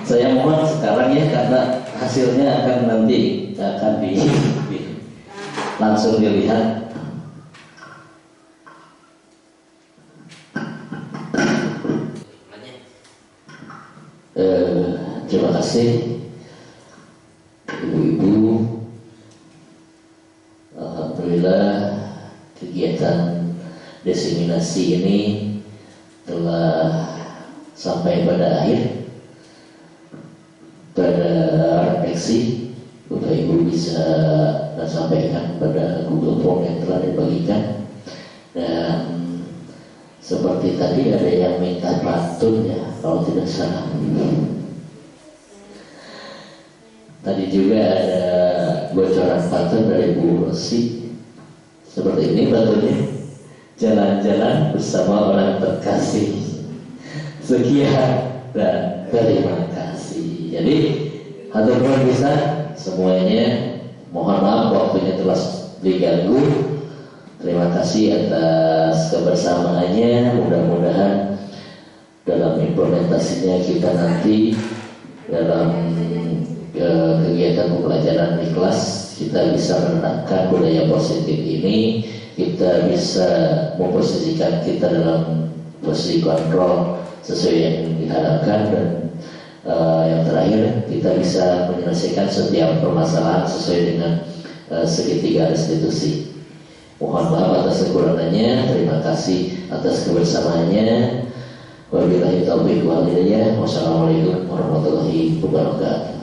Saya mohon sekarang ya, karena hasilnya akan nanti langsung dilihat. Terima kasih ibu-ibu. Alhamdulillah kegiatan diseminasi ini telah sampai pada akhir. Pada refleksi Bapak Ibu bisa sampaikan pada Google Form yang telah dibagikan. Dan seperti tadi ada yang minta pantun ya, kalau tidak salah. Tadi juga ada bocoran pantun dari Bu Rosi. Seperti ini pantunnya: jalan-jalan bersama orang terkasih. Sekian dan terima kasih. Jadi hatur bisa semuanya. Mohon maaf waktunya telah diganggu. Terima kasih atas kebersamaannya. Mudah-mudahan dalam implementasinya kita nanti dalam kegiatan pembelajaran di kelas kita bisa menanamkan budaya positif ini. Kita bisa memposisikan kita dalam posisi kontrol sesuai yang diharapkan, dan yang terakhir kita bisa menyelesaikan setiap permasalahan sesuai dengan segitiga restitusi. Mohon maaf atas kekurangannya. Terima kasih atas kebersamaannya. Wabillahi taufiq wal hidayah. Wassalamualaikum warahmatullahi wabarakatuh.